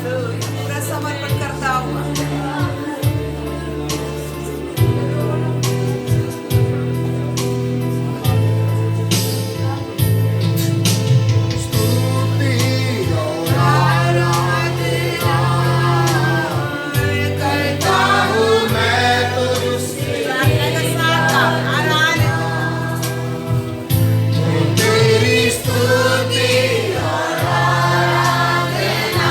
पूरा समर्पण करता हुआ स्तुति और आराधना करता हूँ मैं तुझसे। तेरी स्तुति और आराधना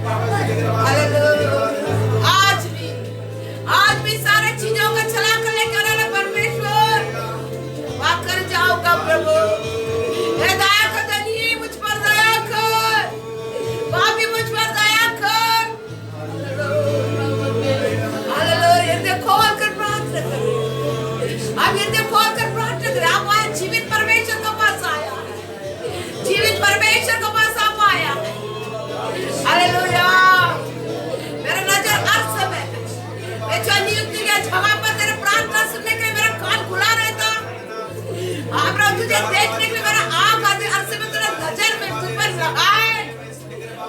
आज भी सारे चीजों का चला कर लेकर आना परमेश्वर, वाकर जाऊंगा प्रभु। हे दया कर धनी, मुझ पर दया कर, पापी मुझ पर दया कर। हालेलुया, हृदय खोल कर प्रार्थना करें। आप हृदय खोल कर प्रार्थना करें। आप आए जीवित परमेश्वर के पास आया है, जीवित परमेश्वर के पास आप आया है। हालेलुया, मेरा नजर हर समय मैं जो नियुक्त किया जगह पर तेरे प्रार्थना सुनने के लिए मेरा कान खुला रहता। हाँ प्रभु, तुझे देखने के लिए मेरा आँख आती हर समय तेरा नजर में तुझ पर लगा है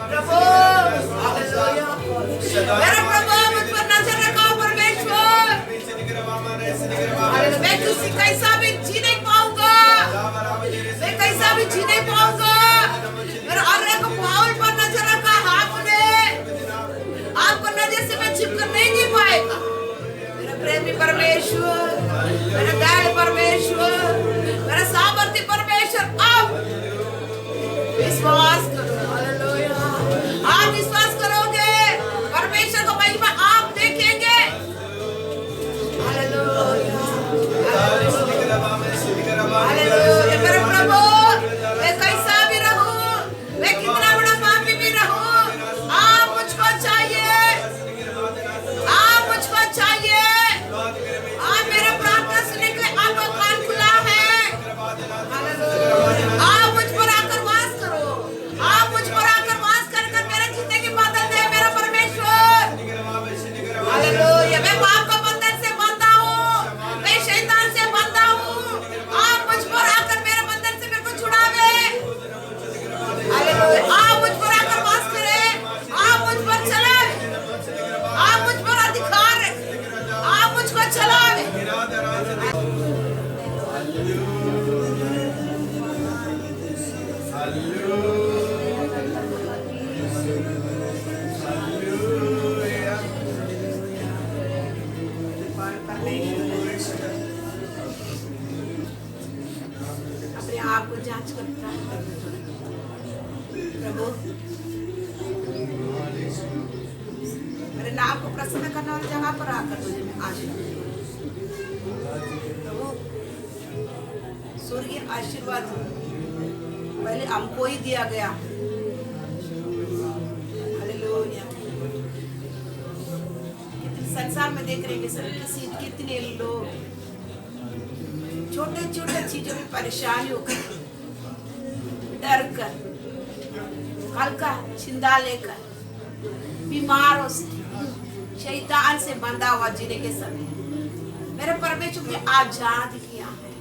प्रभु। हालेलुया, मेरा प्रभु मुझ पर नजर रखा परमेश्वर। हालेलुया, मैं किसी कैसा भी जी नहीं पाऊंगा, मैं कैसा भी जी नहीं पाऊंगा। मेरा हर एक पाउल पर नजर रखा आपने, आपको नजर से मैं छिपकर नहीं जी पाएगा। मेरा प्रेमी परमेश्वर, मेरा दयालु परमेश्वर, मेरा सामर्थ्य परमेश्वर, आप विश्वास करो। हालेलुया, आप विश्वास करोगे परमेश्वर को महिमा आप देखेंगे। हालेलुया, हालेलुया, मेरे प्रभु, मैं कैसा भी रहूं, मैं कितना बड़ा पापी भी रहूं, आप मुझको चाहिए, आप मुझको चाहिए। आप मेरा प्रार्थना सुनने के लिए आपका कान खुला है। हालेलुया, आप मुझ पर आकर वास करो, आप मुझ पर आकर वास कर कर मेरे जिंदगी बदल दे मेरा परमेश्वर। हालेलुया, मैं पाप का बंधन से बंधा हूँ, मैं शैतान से बंधा हूँ। आप मुझ पर आकर मेरे बंधन से मेरे को छुड़ावे। हालेलुया, आप मुझ पर आकर वास करें, आप मुझ पर चलावे, आप मुझ पर अधिकार है, आप मुझको चलावे। अपने आप को जांच करता है प्रभु, मेरे नाम को प्रसन्न करने वाली जगह पर आकर तुझे मैं आशीर्वाद प्रभु, स्वर्गीय आशीर्वाद पहले हमको ही दिया गया। हालेलुया, संसार में देख रहे हैं कितने लोग छोटे छोटे चीजों में परेशानी होकर, डर कर, हल्का चिंता लेकर, बीमारों से, शैतान से बंधा हुआ जीने के समय मेरे परमेश्वर ने आजाद किया है।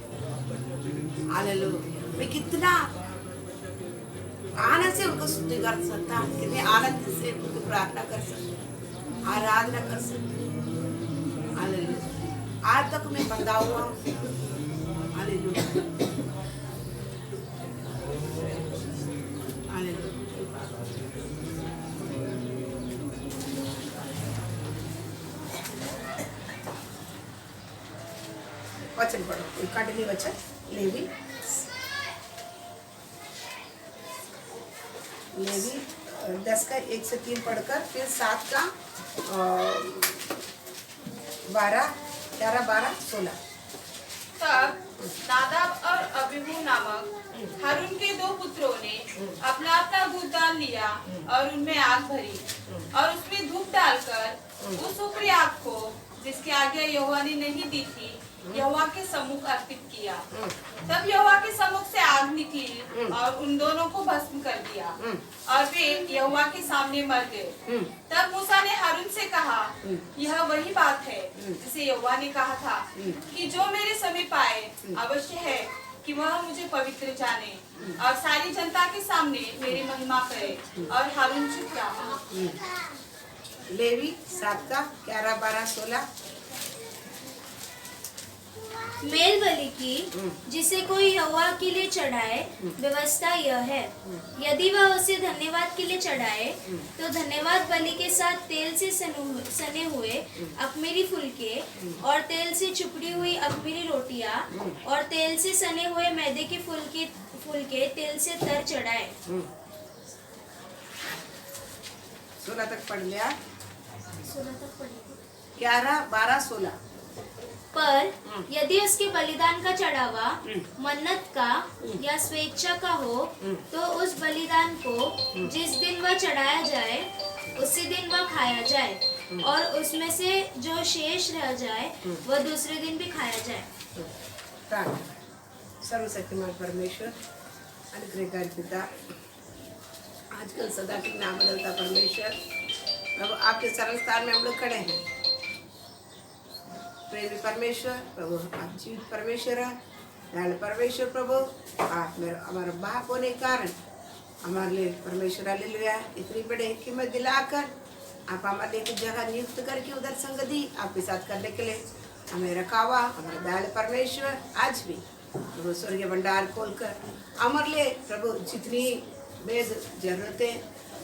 हालेलुया, मैं कितना आनंद से उनको स्तुति कर सकता, कितने आनंद से उनको प्रार्थना कर सकता, आराधना कर सकता। हालेलुया, आज तक मैं बंधा हुआ हूँ। हालेलुया, हालेलुया, वचन पढ़ो, कंटिन्यू वचन लेवी 10 का 1 से 3 पढ़कर फिर 7 का 12, 11, 12, 16। तब नादाब और अबीहू नामक हारून के 2 पुत्रों ने अपना अपना दूध डाल लिया और उनमें आग भरी और उसमें धूप डालकर उस ऊपरी आग को, जिसकी आज्ञा यहोवा ने नहीं दी थी, यहोवा के सम्मुख अर्पित किया। तब यहोवा के सम्मुख से आग निकली और उन दोनों को भस्म कर दिया और वे यहोवा के सामने मर गए। तब मूसा ने हारून से कहा, यह वही बात है जिसे यहोवा ने कहा था कि जो मेरे समीप आए अवश्य है कि वह मुझे पवित्र जाने और सारी जनता के सामने मेरी महिमा करे। और हारून चुप रहा। लेवी 7 का 11, 12, 16। मेल बलि की जिसे कोई यहोवा के लिए चढ़ाए, व्यवस्था यह है, यदि वह उसे धन्यवाद के लिए चढ़ाए तो धन्यवाद बलि के साथ तेल से सने हुए अख़मीरी फुलके और तेल से चुपड़ी हुई अख़मीरी रोटियां और तेल से सने हुए मैदे के फुलके तेल से तर चढ़ाए। 16 तक पढ़ लिया। 16 तक पढ़ेंगे। 11, 12, 16। पर यदि उसके बलिदान का चढ़ावा मन्नत का या स्वेच्छा का हो तो उस बलिदान को जिस दिन वह चढ़ाया जाए उसी दिन वह खाया जाए और उसमें से जो शेष रह जाए वह दूसरे दिन भी खाया जाए। सर्वशक्तिमान परमेश्वर, अनुग्रहकारी पिता, आजकल सदा की नाम बदलता परमेश्वर, प्रभु आपके सरल स्थान में हम लोग खड़े हैं। प्रेमी परमेश्वर प्रभु, आप जीवित परमेश्वर है, दयालु परमेश्वर प्रभु, आप मेरे हमारा बाप होने के कारण हमारे लिए परमेश्वर हालेलुया इतनी बड़ी कीमत दिलाकर आप हमारे लिए एक जगह नियुक्त करके उधर संगति आपके साथ करने के लिए हमें रखा हुआ। हमारे दयालु परमेश्वर आज भी प्रभु स्वर्गीय भंडार खोलकर हमारे लिए प्रभु जितनी वेद जरूरतें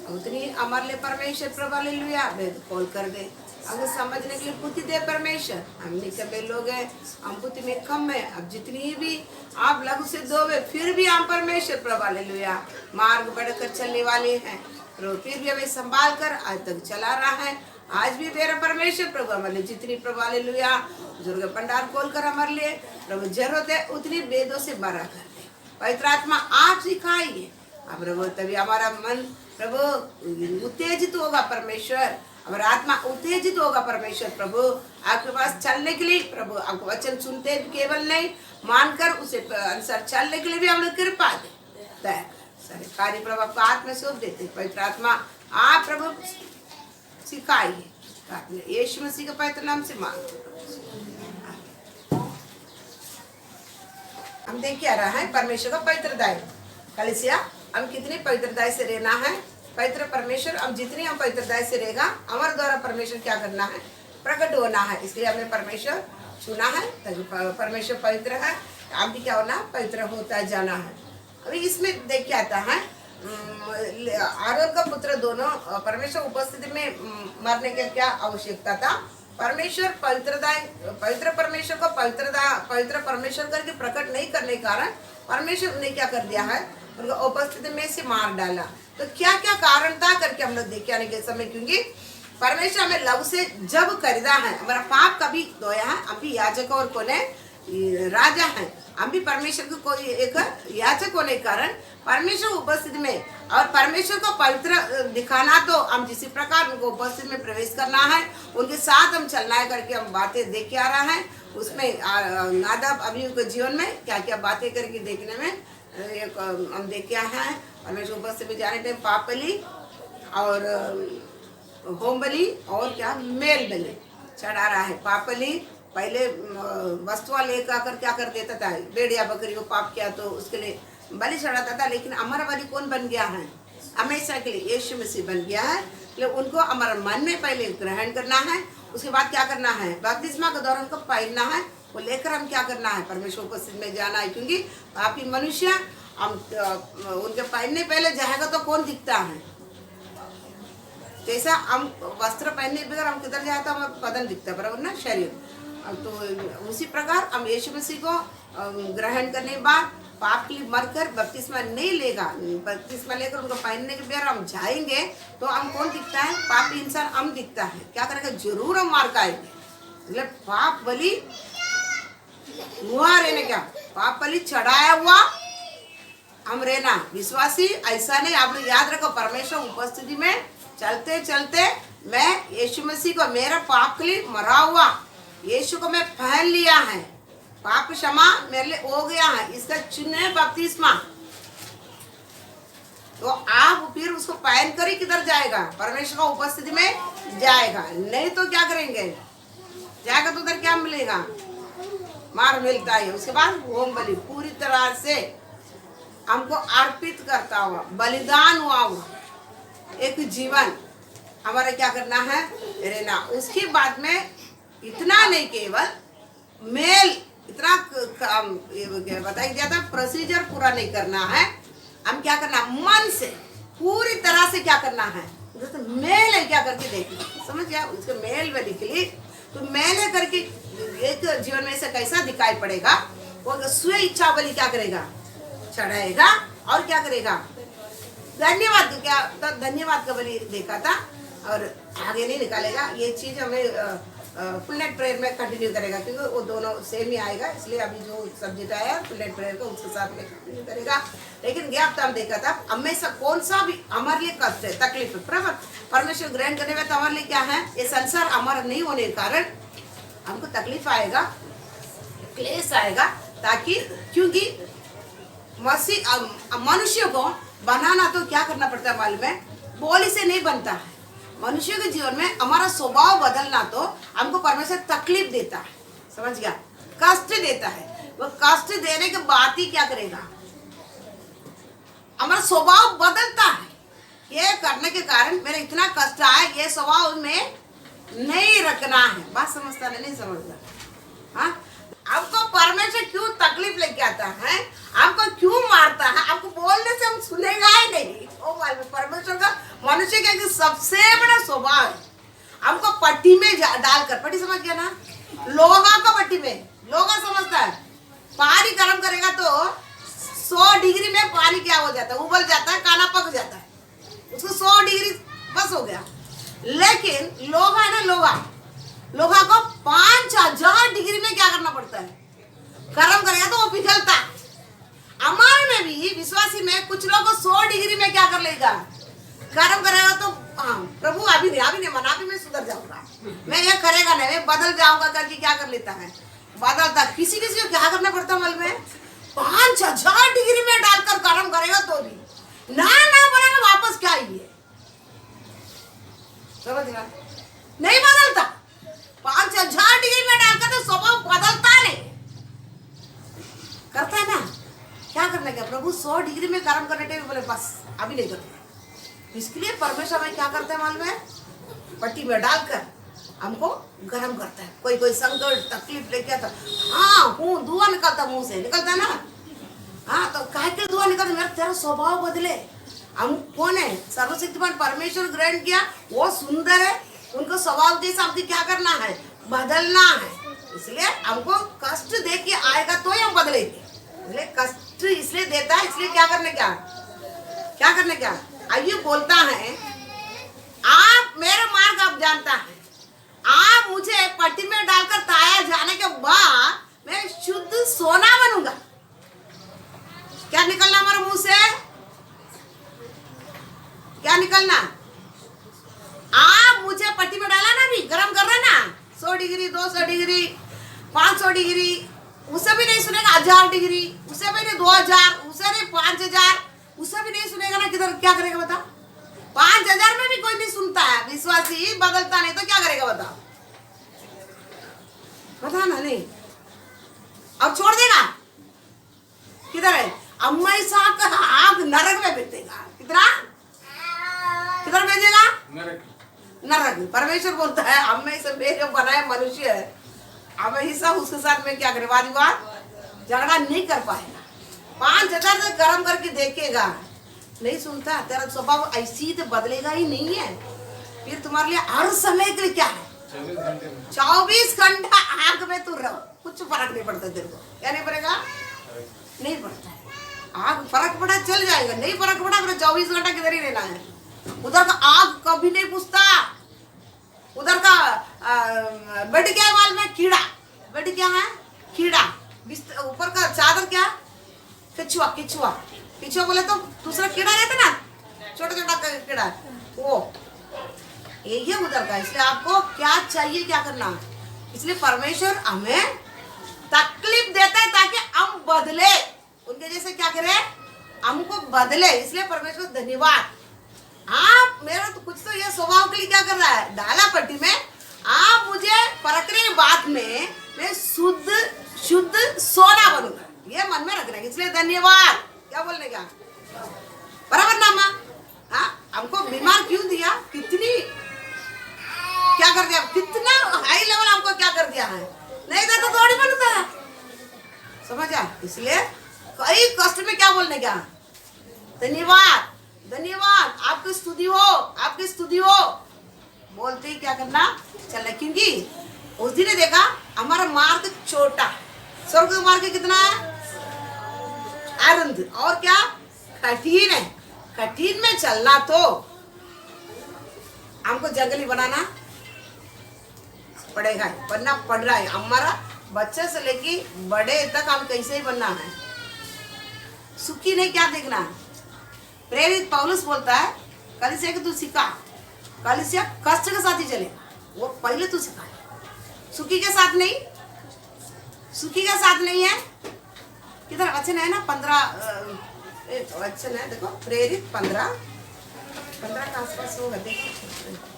उतनी हमारे लिए परमेश्वर प्रभु हालेलुया वेद खोल कर दे, हमें समझने के लिए बुद्धि दे परमेश्वर। हम निकम्मे लोग हैं, हम बुद्धि में कम है, अब जितनी भी आप लघु से दोवे फिर भी हम परमेश्वर प्रभु हालेलुया मार्ग बढ़कर चलने वाले हैं प्रभु, फिर भी हमें संभाल कर आज तक चला रहा है। आज भी मेरा परमेश्वर प्रभु हमारे लिए जितनी प्रभु हालेलुया दुर्ग भंडार खोल कर हमारे लिए प्रभु जरूरत है उतनी वेदों से भरा कर दे। पवित्र आत्मा आप सिखाइए प्रभु, तभी हमारा मन प्रभु उत्तेजित होगा परमेश्वर, हमारा आत्मा उत्तेजित होगा परमेश्वर प्रभु, आपके पास चलने के लिए प्रभु, आपको वचन सुनते केवल नहीं मानकर उसे अनुसार चलने के लिए भी हम लोग कृपा दे। सारे कार्य प्रभु आपको आत्मा सौंप देते। पवित्र आत्मा आप प्रभु सिखाइए, यीशु मसीह के पवित्र नाम से मांगते। हम देख क्या रहा है परमेश्वर का पवित्र दाय कलिसिया, हम कितनी पवित्रताई से रहना है। पवित्र परमेश्वर, हम जितनी हम पवित्रताई से रहेगा हमारे द्वारा परमेश्वर क्या करना है, प्रकट होना है। इसलिए हमने परमेश्वर चुना है ताकि परमेश्वर पवित्र है, हम भी क्या होना पवित्र होता जाना है। अभी इसमें देख के आता है आरोन का पुत्र दोनों परमेश्वर उपस्थिति में मरने की क्या आवश्यकता था। परमेश्वर पवित्र परमेश्वर को पवित्र परमेश्वर करके प्रकट नहीं करने के कारण परमेश्वर ने क्या कर दिया है, उनको उपस्थिति में से मार डाला। तो क्या क्या कारण था करके हम लोग देखे आने के समय, क्योंकि परमेश्वर हमें लव से जब खरीदा है, हमारा पाप कभी धोया है, हम भी याजक और कोने राजा हैं, हम भी परमेश्वर को कोई एक याचक होने के कारण परमेश्वर उपस्थिति में और परमेश्वर को पवित्र दिखाना, तो हम जिस प्रकार उनको उपस्थिति में प्रवेश करना है, उनके साथ हम चलना है करके हम बातें देख के आ रहा है। उसमें नादाब अबीहू के जीवन में क्या क्या बातें करके देखने में एक हम देख के आए हैं। परमेश्वर उपस्थिति में जाने टाइम पाप बलि और होम बलि और क्या मेल बलि चढ़ा रहा है। पाप बलि पहले वस्तुआ लेकर आकर क्या कर देता था, भेड़िया बकरी को पाप किया तो उसके लिए बलि चढ़ाता था, लेकिन हमारा बलि कौन बन गया है, हमेशा के लिए यीशु मसीह बन गया है। इसलिए उनको हमारा मन में पहले ग्रहण करना है, उसके बाद क्या करना है, बपतिस्मा के दौरान उनको पहनना है, वो लेकर हम क्या करना है, परमेश्वर उपस्थिति में जाना है। क्योंकि पापी मनुष्य हम उनके पहनने पहले जाएगा तो कौन दिखता है, जैसा हम वस्त्र पहनने बगैर हम किधर जाए तो हमारा बदन दिखता है, बराबर ना, शरीर। तो उसी प्रकार हम यीशु मसीह को ग्रहण करने के बाद पाप के लिए मरकर बपतिस्मा नहीं लेगा, बपतिस्मा लेकर उनको पहनने के बाद हम जाएंगे तो हम कौन दिखता है, पापी इंसान हम दिखता है। क्या करेगा, जरूर हम मार खाएंगे। इसलिए पाप बलि हुआ रहने, क्या पाप बलि चढ़ाया हुआ हम रहना विश्वासी ऐसा नहीं। आप लोग याद रखो, परमेश्वर उपस्थिति में चलते चलते मैं यीशु मसीह को मेरा पाप के लिए मरा हुआ यीशु को मैं पहन लिया है, पाप क्षमा मेरे लिए हो गया है, इसका चिन्ह है बपतिस्मा। तो आप फिर उसको पहन कर ही किधर जाएगा, परमेश्वर का उपस्थिति में जाएगा। नहीं तो क्या करेंगे, जाएगा तो उधर क्या मिलेगा, मार मिलता है। उसके बाद होम बलि पूरी तरह से हमको अर्पित करता हुआ, बलिदान हुआ एक जीवन हमारा क्या करना है, रहना। उसके बाद में इतना नहीं, केवल मेल इतना बताया गया था, प्रोसीजर पूरा नहीं करना है। हम क्या करना, मन से पूरी तरह से क्या करना है, मेल है क्या करके देखना, समझ गया। उसको मेल बलि के लिए तो मेल है करके एक जीवन में से कैसा दिखाई पड़ेगा, वो स्व इच्छा बलि क्या करेगा, चढ़ाएगा और क्या करेगा, धन्यवाद। क्या तो धन्यवाद का बलि देखा था, और आगे नहीं निकालेगा। ये चीज़ हमें फुल नेट प्रेयर में कंटिन्यू करेगा, क्योंकि वो दोनों सेम ही आएगा। इसलिए अभी जो सब्जेक्ट आया फुल नेट प्रेयर को उसके साथ में कंटिन्यू करेगा। लेकिन गैप तो हम देखा था, हमें से कौन सा भी हमारे लिए कष्ट है, तकलीफ है, बराबर परमेश्वर ग्रहण करने में तो हमारे लिए क्या है, ये संसार हमारा नहीं होने के कारण हमको तकलीफ आएगा, क्लेश आएगा, ताकि क्योंकि मनुष्य को बनाना तो क्या करना पड़ता है मालूम है, बोली से नहीं बनता है। मनुष्य के जीवन में हमारा स्वभाव बदलना तो हमको परमेश्वर तकलीफ देता है, समझ गया, कष्ट देता है। वो कष्ट देने के बाद ही क्या करेगा, हमारा स्वभाव बदलता है। ये करने के कारण मेरा इतना कष्ट आया, ये स्वभाव में नहीं रखना है। बात समझता नहीं समझता? हाँ, आपको परमेश्वर क्यों तकलीफ लेके आता है, आपको क्यों मारता है, आपको बोलने से हम सुनेगा ही नहीं। ओ परमेश्वर का मनुष्य का सबसे बड़ा स्वभाव है, हमको पट्टी में डालकर, पट्टी समझ गया ना, लोहा का पट्टी में, लोहा समझता है, पानी गर्म करेगा तो 100 डिग्री में पानी क्या हो जाता है, उबल जाता है, खाना पक जाता है, उसको 100 डिग्री बस हो गया। लेकिन लोहा है ना, लोहा को 5000 डिग्री में क्या करना पड़ता है, गर्म करेगा तो वो पिघलता है। हमारे में भी विश्वासी में कुछ लोग 100 डिग्री में क्या कर लेगा, गर्म करेगा तो हाँ प्रभु अभी नहीं मना, अभी मैं सुधर जाऊंगा, मैं ये करेगा नहीं, मैं बदल जाऊंगा करके क्या कर लेता है, बदलता। किसी को क्या करना पड़ता है मालूम है, 5000 डिग्री में डालकर गर्म करेगा तो भी ना बनेगा, वापस क्या ही है, समझ गया, नहीं बदलता। 5000 डिग्री में डालकर तो स्वभाव बदलता नहीं, करता है ना, क्या करने का प्रभु 100 डिग्री में गर्म करने के बोले बस अभी नहीं करते। इसके लिए परमेश्वर में क्या करता है मालूम है, पट्टी में डालकर हमको गर्म करता है। कोई संकट तकलीफ लेके आता, हाँ हूँ धुआं निकलता, मुंह से निकलता है ना, हाँ तो काहे के धुआं निकलता, मेरा तेरा स्वभाव बदले। हम कौन है, सर्वशक्तिमान परमेश्वर ग्रहण किया, वो सुंदर है, उनको स्वभाव जैसा हमको क्या करना है, बदलना है। इसलिए हमको कष्ट दे के आएगा तो ही हम बदलेंगे। इसलिए कष्ट इसलिए देता है, इसलिए क्या करने क्या आइए बोलता है, आप मेरा मार्ग आप जानता है, आप मुझे पट्टी में डालकर ताया जाने के बाद मैं शुद्ध सोना बनूंगा। क्या निकलना हमारे मुंह से, क्या निकलना, आप मुझे पट्टी में डाला ना, भी गरम कर रहे ना, 100 डिग्री 200 डिग्री 500 डिग्री, उसे भी नहीं सुनेगा, 1000 डिग्री, उसे भी नहीं 2000, उसे नहीं 5000, उसे भी नहीं सुनेगा ना, किधर क्या करेगा बता, 5000 में भी कोई नहीं सुनता है, विश्वासी बदलता नहीं तो क्या करेगा बता ना, नहीं और छोड़ देगा, किधर है, अम्मा साहब का आग नरक में भेजेगा, किधर भेजेगा, नरक में। परमेश्वर बोलता है अम्मा से मेरे बनाए मनुष्य है, हमेशा उसके साथ में क्या करे, वाद विवाद झगड़ा नहीं कर पाएगा। 5000 से गर्म करके देखेगा, नहीं सुनता, तेरा स्वभाव ऐसी तो बदलेगा ही नहीं है। फिर तुम्हारे लिए हर समय के लिए क्या है, 24 घंटा आग में तू रहो, कुछ फर्क नहीं पड़ता तेरे को, क्या नहीं पड़ेगा, नहीं पड़ता है। आग फर्क पड़ा चल जाएगा, नहीं फर्क पड़ा फिर 24 घंटा किधर ही रहना है। उधर का आग कभी नहीं पूछता, उधर का बेड क्या है माल में, कीड़ा, बेड क्या है, कीड़ा, ऊपर का चादर क्या, किचुआ बोले तो दूसरा कीड़ा रहता ना, छोटा कीड़ा, वो यही है उधर का। इसलिए आपको क्या चाहिए, क्या करना, इसलिए परमेश्वर हमें तकलीफ देता है ताकि हम बदले, उनके जैसे क्या करें, हमको बदले। इसलिए परमेश्वर धन्यवाद, आप मेरा तो कुछ तो ये स्वभाव के लिए क्या कर रहा है, डाला पट्टी में, आप मुझे परखने के बाद में मैं शुद्ध सोना बनूंगा, ये मन में रखना है। इसलिए धन्यवाद, क्या बोलने का, बराबर ना माँ, हाँ हमको बीमार क्यों दिया, कितनी क्या कर दिया, कितना हाई लेवल हमको क्या कर दिया है, नहीं देता तो थोड़ी बनता है, समझा। इसलिए कई कष्ट में क्या बोलने का, धन्यवाद धन्यवाद, आपकी स्तुति हो बोलते ही क्या करना चलना। क्योंकि उस दिन ने देखा हमारा मार्ग छोटा, स्वर्ग का मार्ग कितना है, आनंद, और क्या कठिन है, कठिन में चलना तो हमको जंगली बनाना पड़ेगा, बनना पड़ रहा है। हमारा बच्चे से लेके बड़े तक हम कैसे ही बनना है, सुखी नहीं क्या देखना। प्रेरित पौलुस बोलता है कलीसिया के तू सिखा, कलीसिया कष्ट के साथ ही चलेगा, वो पहले तू सिखा, सुखी के साथ नहीं, सुखी के साथ नहीं है। किधर वचन है ना 15 वचन है, देखो प्रेरित 15 के आसपास होगा, देखो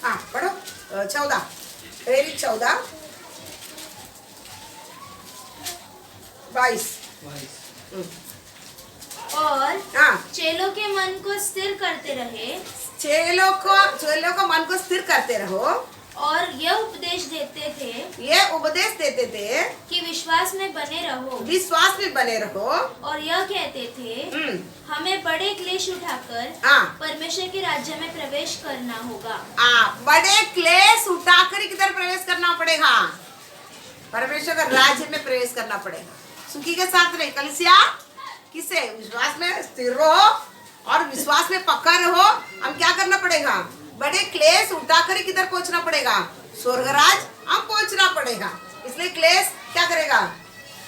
हाँ पढ़ो 14 प्रेरित 14 22 और हाँ चेलों के मन को स्थिर करते रहे चेलों को मन को स्थिर करते रहो, और यह उपदेश देते थे ये उपदेश देते थे कि विश्वास में बने रहो, विश्वास में बने रहो। और यह कहते थे हमें बड़े क्लेश उठाकर हाँ परमेश्वर के राज्य में प्रवेश करना होगा। बड़े क्लेश उठाकर ही किधर प्रवेश करना पड़ेगा, परमेश्वर का राज्य में प्रवेश करना पड़ेगा। सुखी के साथ नहीं, कलीसिया किसे विश्वास में स्थिर रहो और विश्वास में पक्का रहो। हम क्या करना पड़ेगा, बड़े क्लेश उठाकर ही किधर पहुंचना पड़ेगा, स्वर्गराज हम पहुंचना पड़ेगा। इसलिए क्लेश क्या करेगा,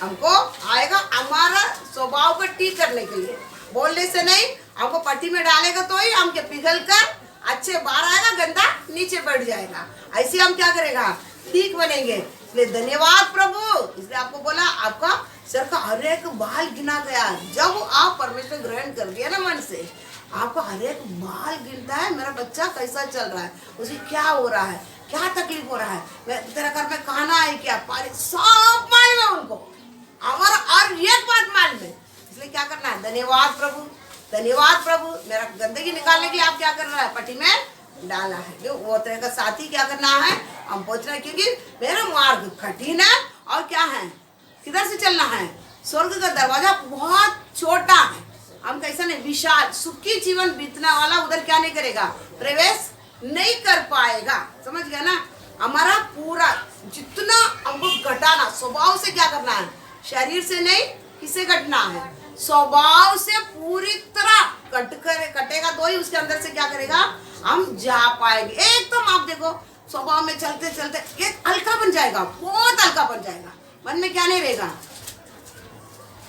हमको आएगा हमारा स्वभाव को ठीक करने के लिए, बोलने से नहीं, हमको पट्टी में डालेगा तो ही हम पिघल कर अच्छे बाहर आएगा, गंदा नीचे बढ़ जाएगा। ऐसे हम क्या करेगा, ठीक बनेंगे। इसलिए धन्यवाद प्रभु। इसलिए आपको बोला आपका सर का हर एक बाल गिना गया। जब आप परमेश्वर ग्रहण कर दिया ना मन से, आपका हर एक बाल गिनता है, मेरा बच्चा कैसा चल रहा है, उसे क्या हो रहा है, क्या तकलीफ हो रहा है, तेरा घर में खाना है क्या, पानी, सब मालूम है उनको, हमारा और एक बात मालूम है। इसलिए क्या करना है, धन्यवाद प्रभु, धन्यवाद प्रभु। मेरा गंदगी निकालने के लिए आप क्या कर रहा है, पट्टी में डाला है। जो वो तरह का साथी क्या करना है, हम पहुंच रहे हैं, क्योंकि मेरा मार्ग कठिन है और क्या है, किधर से चलना है, स्वर्ग का दरवाजा बहुत छोटा है। हम कैसा नहीं, विशाल सुखी जीवन बीतना वाला उधर क्या नहीं करेगा, प्रवेश नहीं कर पाएगा। समझ गया ना। हमारा पूरा जितना हमको घटाना, स्वभाव से क्या करना है, शरीर से नहीं, किसे घटना है, स्वभाव से पूरी तरह कटेगा तो ही उसके अंदर से क्या करेगा, हम जा पाएंगे। एकदम आप देखो स्वभाव में चलते चलते एक हल्का बन जाएगा, बहुत हल्का बन जाएगा। मन में क्या नहीं रहेगा,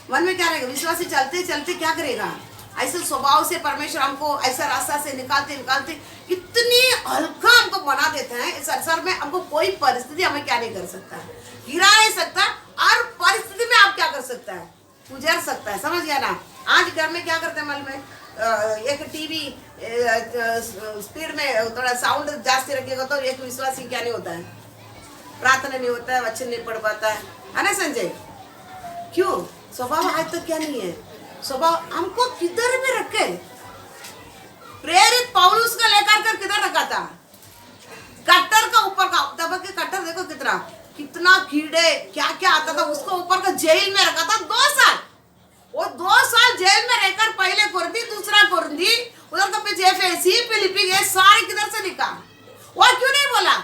मन में क्या रहेगा, विश्वासी चलते चलते क्या करेगा, ऐसे स्वभाव से परमेश्वर हमको ऐसा रास्ता से निकालते निकालते इतनी हल्का हमको बना देते हैं। इस संसार में हमको कोई परिस्थिति हमें क्या नहीं कर सकता है, गिरा नहीं सकता, और परिस्थिति में आप क्या कर सकता है, गुजर सकता है। समझ गया ना। आज घर में क्या करते हैं मालूम है, एक टीवी स्पीड में थोड़ा साउंड जास्ती रखेगा तो एक विश्वासी क्या नहीं होता है, प्रार्थना नहीं होता है, वचन नहीं पढ़ पाता है ना संजय। क्यों, स्वभाव आज तक क्या नहीं है, स्वभाव हमको किधर में रखे। प्रेरित पौलुस को लेकर कर किधर रखा था, कट्टर का ऊपर का, तब के कट्टर देखो कितना कितना कीड़े क्या क्या आता था, उसको ऊपर का जेल में रखा था 2 साल। वो 2 साल जेल में रहकर पहले कुर्दी, दूसरा कुर्दी, उधर तो पीछे एफएसी, फिलिपी ये सारे किधर से लिखा, वो क्यों नहीं बोला,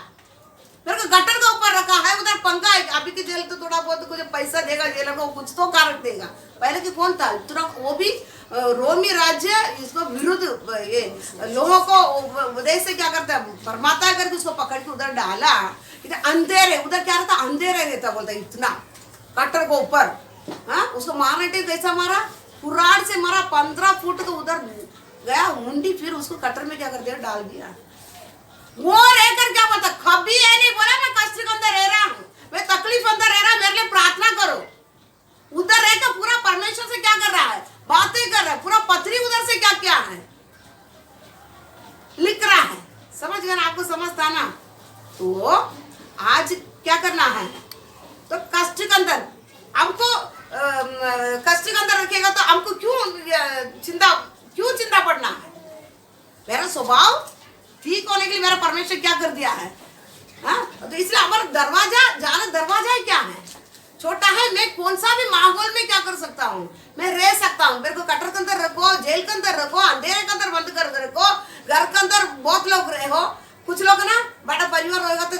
मेरे को गटर का ऊपर रखा है, उधर पंखा है। अभी की जेल तो थोड़ा बहुत कुछ पैसा देगा जेलर को, कुछ तो कारक देगा। पहले की कौन था इतना, वो भी रोमी राज्य इसको विरुद्ध ये लोगों को उपदेश से क्या करता है, फरमाता करके उसको पकड़ के उधर डाला। अंधेरे उधर क्या रहता, अंधेरे रहता, बोलता इतना कटर को ऊपर, हाँ उसको मारने टे कैसा मारा, कुराड़ से मारा, 15 फुट तो उधर गया मुंडी, फिर उसको कटर में क्या कर दिया, डाल दिया। वो रहकर क्या बोलता, कभी ये नहीं बोला मैं कष्ट के अंदर रह रहा हूँ, मैं तकलीफ अंदर रह रहा हूँ, मेरे लिए प्रार्थना करो। उधर रहकर पूरा परमेश्वर से क्या कर रहा है, बातें कर रहा है, पूरा पथरी उधर से क्या क्या है लिख रहा है। समझ गया ना, आपको समझता ना। तो आज क्या करना है, तो कष्ट के अंदर हमको कष्ट के अंदर रखेगा तो हमको क्यों चिंता पड़ना है। मेरा स्वभाव ठीक होने के लिए मेरा परमेश्वर क्या कर दिया है, हाँ? तो इसलिए हमारा दरवाजा ही क्या है, छोटा है। मैं कौन सा भी माहौल में क्या कर सकता हूँ, मैं रह सकता हूँ। मेरे को कटर के अंदर रखो, जेल के अंदर रखो, अंधेरे के अंदर बंद कर रखो, घर के अंदर बहुत लोग रहो, कुछ लोग ना बड़ा परिवार होगा तो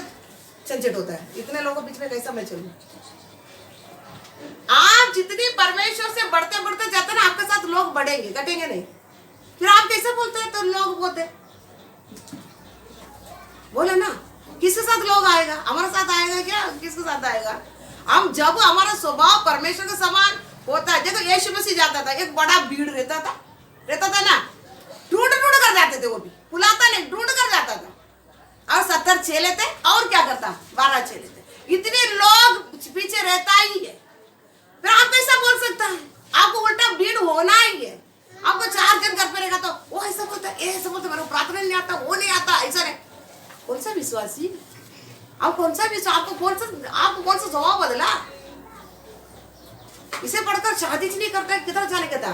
झंझट होता है, इतने लोगों के बीच में कैसा मैं चलूं। आप जितनी परमेश्वर से बढ़ते बढ़ते जाते ना, आपके साथ लोग बढ़ेंगे, घटेंगे नहीं। फिर आप कैसे बोलते हैं तो लोग बोलते बोले ना, किसके साथ लोग आएगा? हमारे साथ आएगा क्या? किसके साथ आएगा? हम जब हमारा स्वभाव परमेश्वर के समान होता है, देखो यीशु मसीह जाता था, एक बड़ा भीड़ रहता था ना, ढूंढ कर जाते थे, वो भी बुलाता नहीं, ढूंढ कर जाता था। और 70 चेले थे, और क्या करता, 12 चेले थे, इतने लोग पीछे रहता ही है। फिर आप कैसा बोल सकता है? आपको उल्टा भीड़ होना ही है। आपको 4 जन घर पे रहेगा तो वो ऐसा बोलता है, ऐसा बोलता है, मेरे को प्रार्थना नहीं आता, वो नहीं आता, ऐसा नहीं। कौन सा विश्वासी? आप कौन सा विश्वास? आपको कौन सा स्वभाव बदला? इसे पढ़कर शादी नहीं करता है, किधर जाने का था?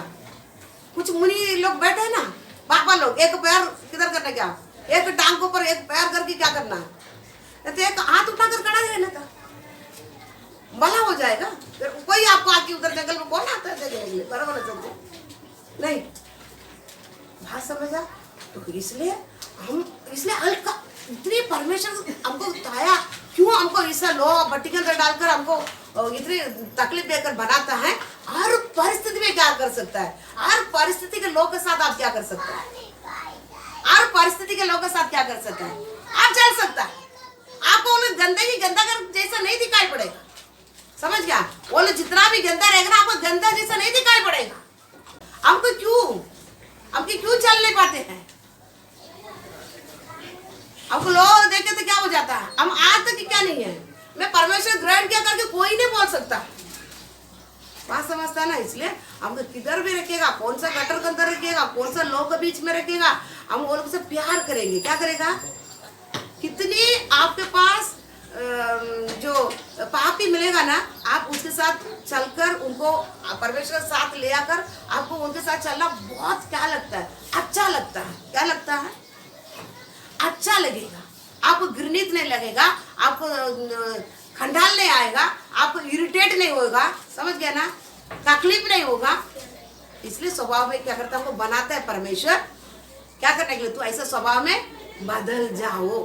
कुछ मुनि लोग बैठे हैं ना, पापा लोग, एक पैर किधर करने क्या, एक टांग के ऊपर एक पैर करके क्या करना, तो एक हाथ उठाकर खड़ा रहना था, भला हो जाएगा। फिर कोई आपको आके उधर जंगल में कौन आता है देखने के लिए? बराबर है समझे नहीं? बात समझा? तो इसलिए हल्का इतनी परमेश्वर हमको उठाया क्यों? हमको इससे लो बट्टी के अंदर डालकर हमको इतनी तकलीफ देकर बनाता है। हर परिस्थिति में क्या कर सकता है? हर परिस्थिति के लोग के साथ आप क्या कर सकता है? हर परिस्थिति के लोग के साथ क्या कर सकता है? आप चल सकता है। आपको उन्हें गंदगी गंदा कर जैसा नहीं दिखाई पड़ेगा, समझ गया? वो लोग जितना भी गंदा रहेगा ना, आपको गंदा जैसा नहीं दिखाई पड़ेगा। हमको क्यों चल नहीं पाते हैं? हमको लोग देखे तो क्या हो जाता है? हम आज तक क्या नहीं है, मैं परमेश्वर ग्रहण किया करके कोई नहीं बोल सकता। बात समझता है ना? इसलिए हमको किधर भी रखेगा, कौन सा गटर के अंदर रखेगा, कौन सा लोग के बीच में रखेगा, हम वो लोग से प्यार करेंगे। क्या करेगा? कितनी आपके पास जो पापी मिलेगा ना, आप उसके साथ चलकर उनको परमेश्वर के साथ ले आकर आपको उनके साथ चलना बहुत क्या लगता है? अच्छा लगता है। क्या लगता है? अच्छा लगेगा। आपको घृणित नहीं लगेगा, आपको खंडाल नहीं आएगा, आपको इरिटेट नहीं होगा, समझ गया ना? तकलीफ नहीं होगा। इसलिए स्वभाव में क्या करता है? हमको बनाता है परमेश्वर क्या करने के लिए? तू ऐसा स्वभाव में बदल जाओ।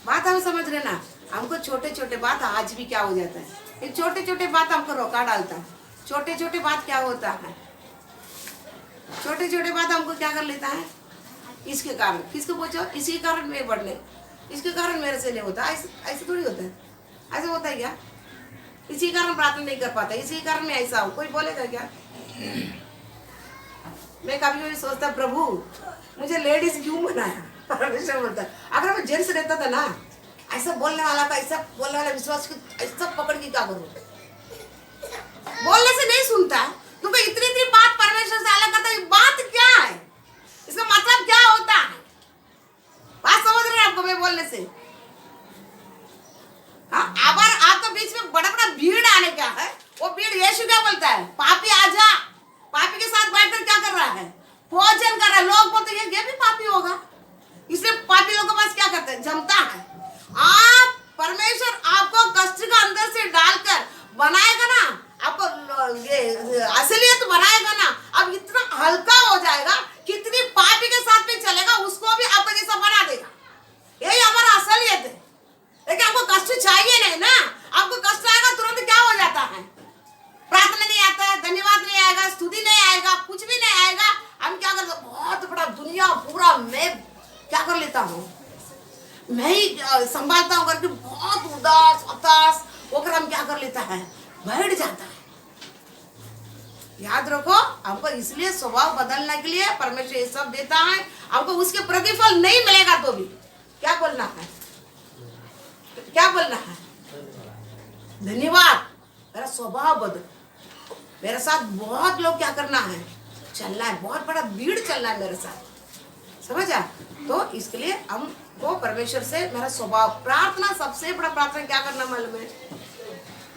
बात हम समझ रहे ना? हमको छोटे छोटे बात आज भी क्या हो जाता है, एक छोटे छोटे बात हमको रोका डालता है। छोटे छोटे बात क्या होता है? छोटे छोटे बात हमको क्या कर लेता है? इसके कारण, किसको पूछो, इसी कारण मैं बढ़ने, इसके कारण मेरे से नहीं होता। ऐसे थोड़ी होता है, ऐसा होता है क्या? इसी कारण प्रार्थना नहीं कर पाता, इसी कारण मैं ऐसा हूँ, कोई बोलेगा क्या? मैं कभी कभी सोचता, प्रभु मुझे लेडीज क्यों बनाया? परमेश्वर बोलता है, अगर मैं जेंट्स रहता था ना, ऐसा बोलने वाला का, ऐसा बोलने वाला विश्वास को ऐसा पकड़ के क्या करूँ? बोलने से नहीं सुनता, तुमको इतनी बात परमेश्वर से अलग करता है। बात क्या है? इसका मतलब क्या होता है? बात समझ रहे हैं आपको मैं बोलने से? हाँ, अगर आपके बीच में बड़ा बड़ा भीड़ आने क्या है, वो भीड़ यीशु क्या बोलता है? पापी आजा। पापी के साथ बैठकर क्या कर रहा है? भोजन कर रहा है। लोग बोलते हैं ये भी पापी होगा, इसलिए पापी लोगों के पास क्या करते हैं? जमता है। आप परमेश्वर आपको कष्ट का अंदर से डालकर बनाएगा ना, आपको ये असलियत बनाएगा ना, अब इतना हल्का हो जाएगा, कितनी पापी के साथ में चलेगा उसको भी आपको जैसा बना देगा। यही हमारा असलियत है। लेकिन आपको कष्ट चाहिए नहीं ना, आपको कष्ट आएगा तुरंत क्या हो जाता है? प्रार्थना नहीं आता है, धन्यवाद नहीं आएगा, स्तुति नहीं आएगा, कुछ भी नहीं आएगा। हम क्या करते हैं? बहुत बड़ा दुनिया पूरा मैं क्या कर लेता हूँ, मैं ही संभालता हूँ करके बहुत उदास हताश होकर हम क्या कर लेता है? बैठ जाता है। याद रखो, हमको इसलिए स्वभाव बदलने के लिए परमेश्वर ये सब देता है। हमको उसके प्रतिफल नहीं मिलेगा तो भी क्या बोलना है? क्या बोलना है? धन्यवाद, मेरा स्वभाव बदल। मेरे साथ बहुत लोग क्या करना है? चलना है, बहुत बड़ा भीड़ चलना है मेरे साथ, समझा? तो इसके लिए हमको परमेश्वर से मेरा स्वभाव, प्रार्थना सबसे बड़ा प्रार्थना क्या करना मालूम है?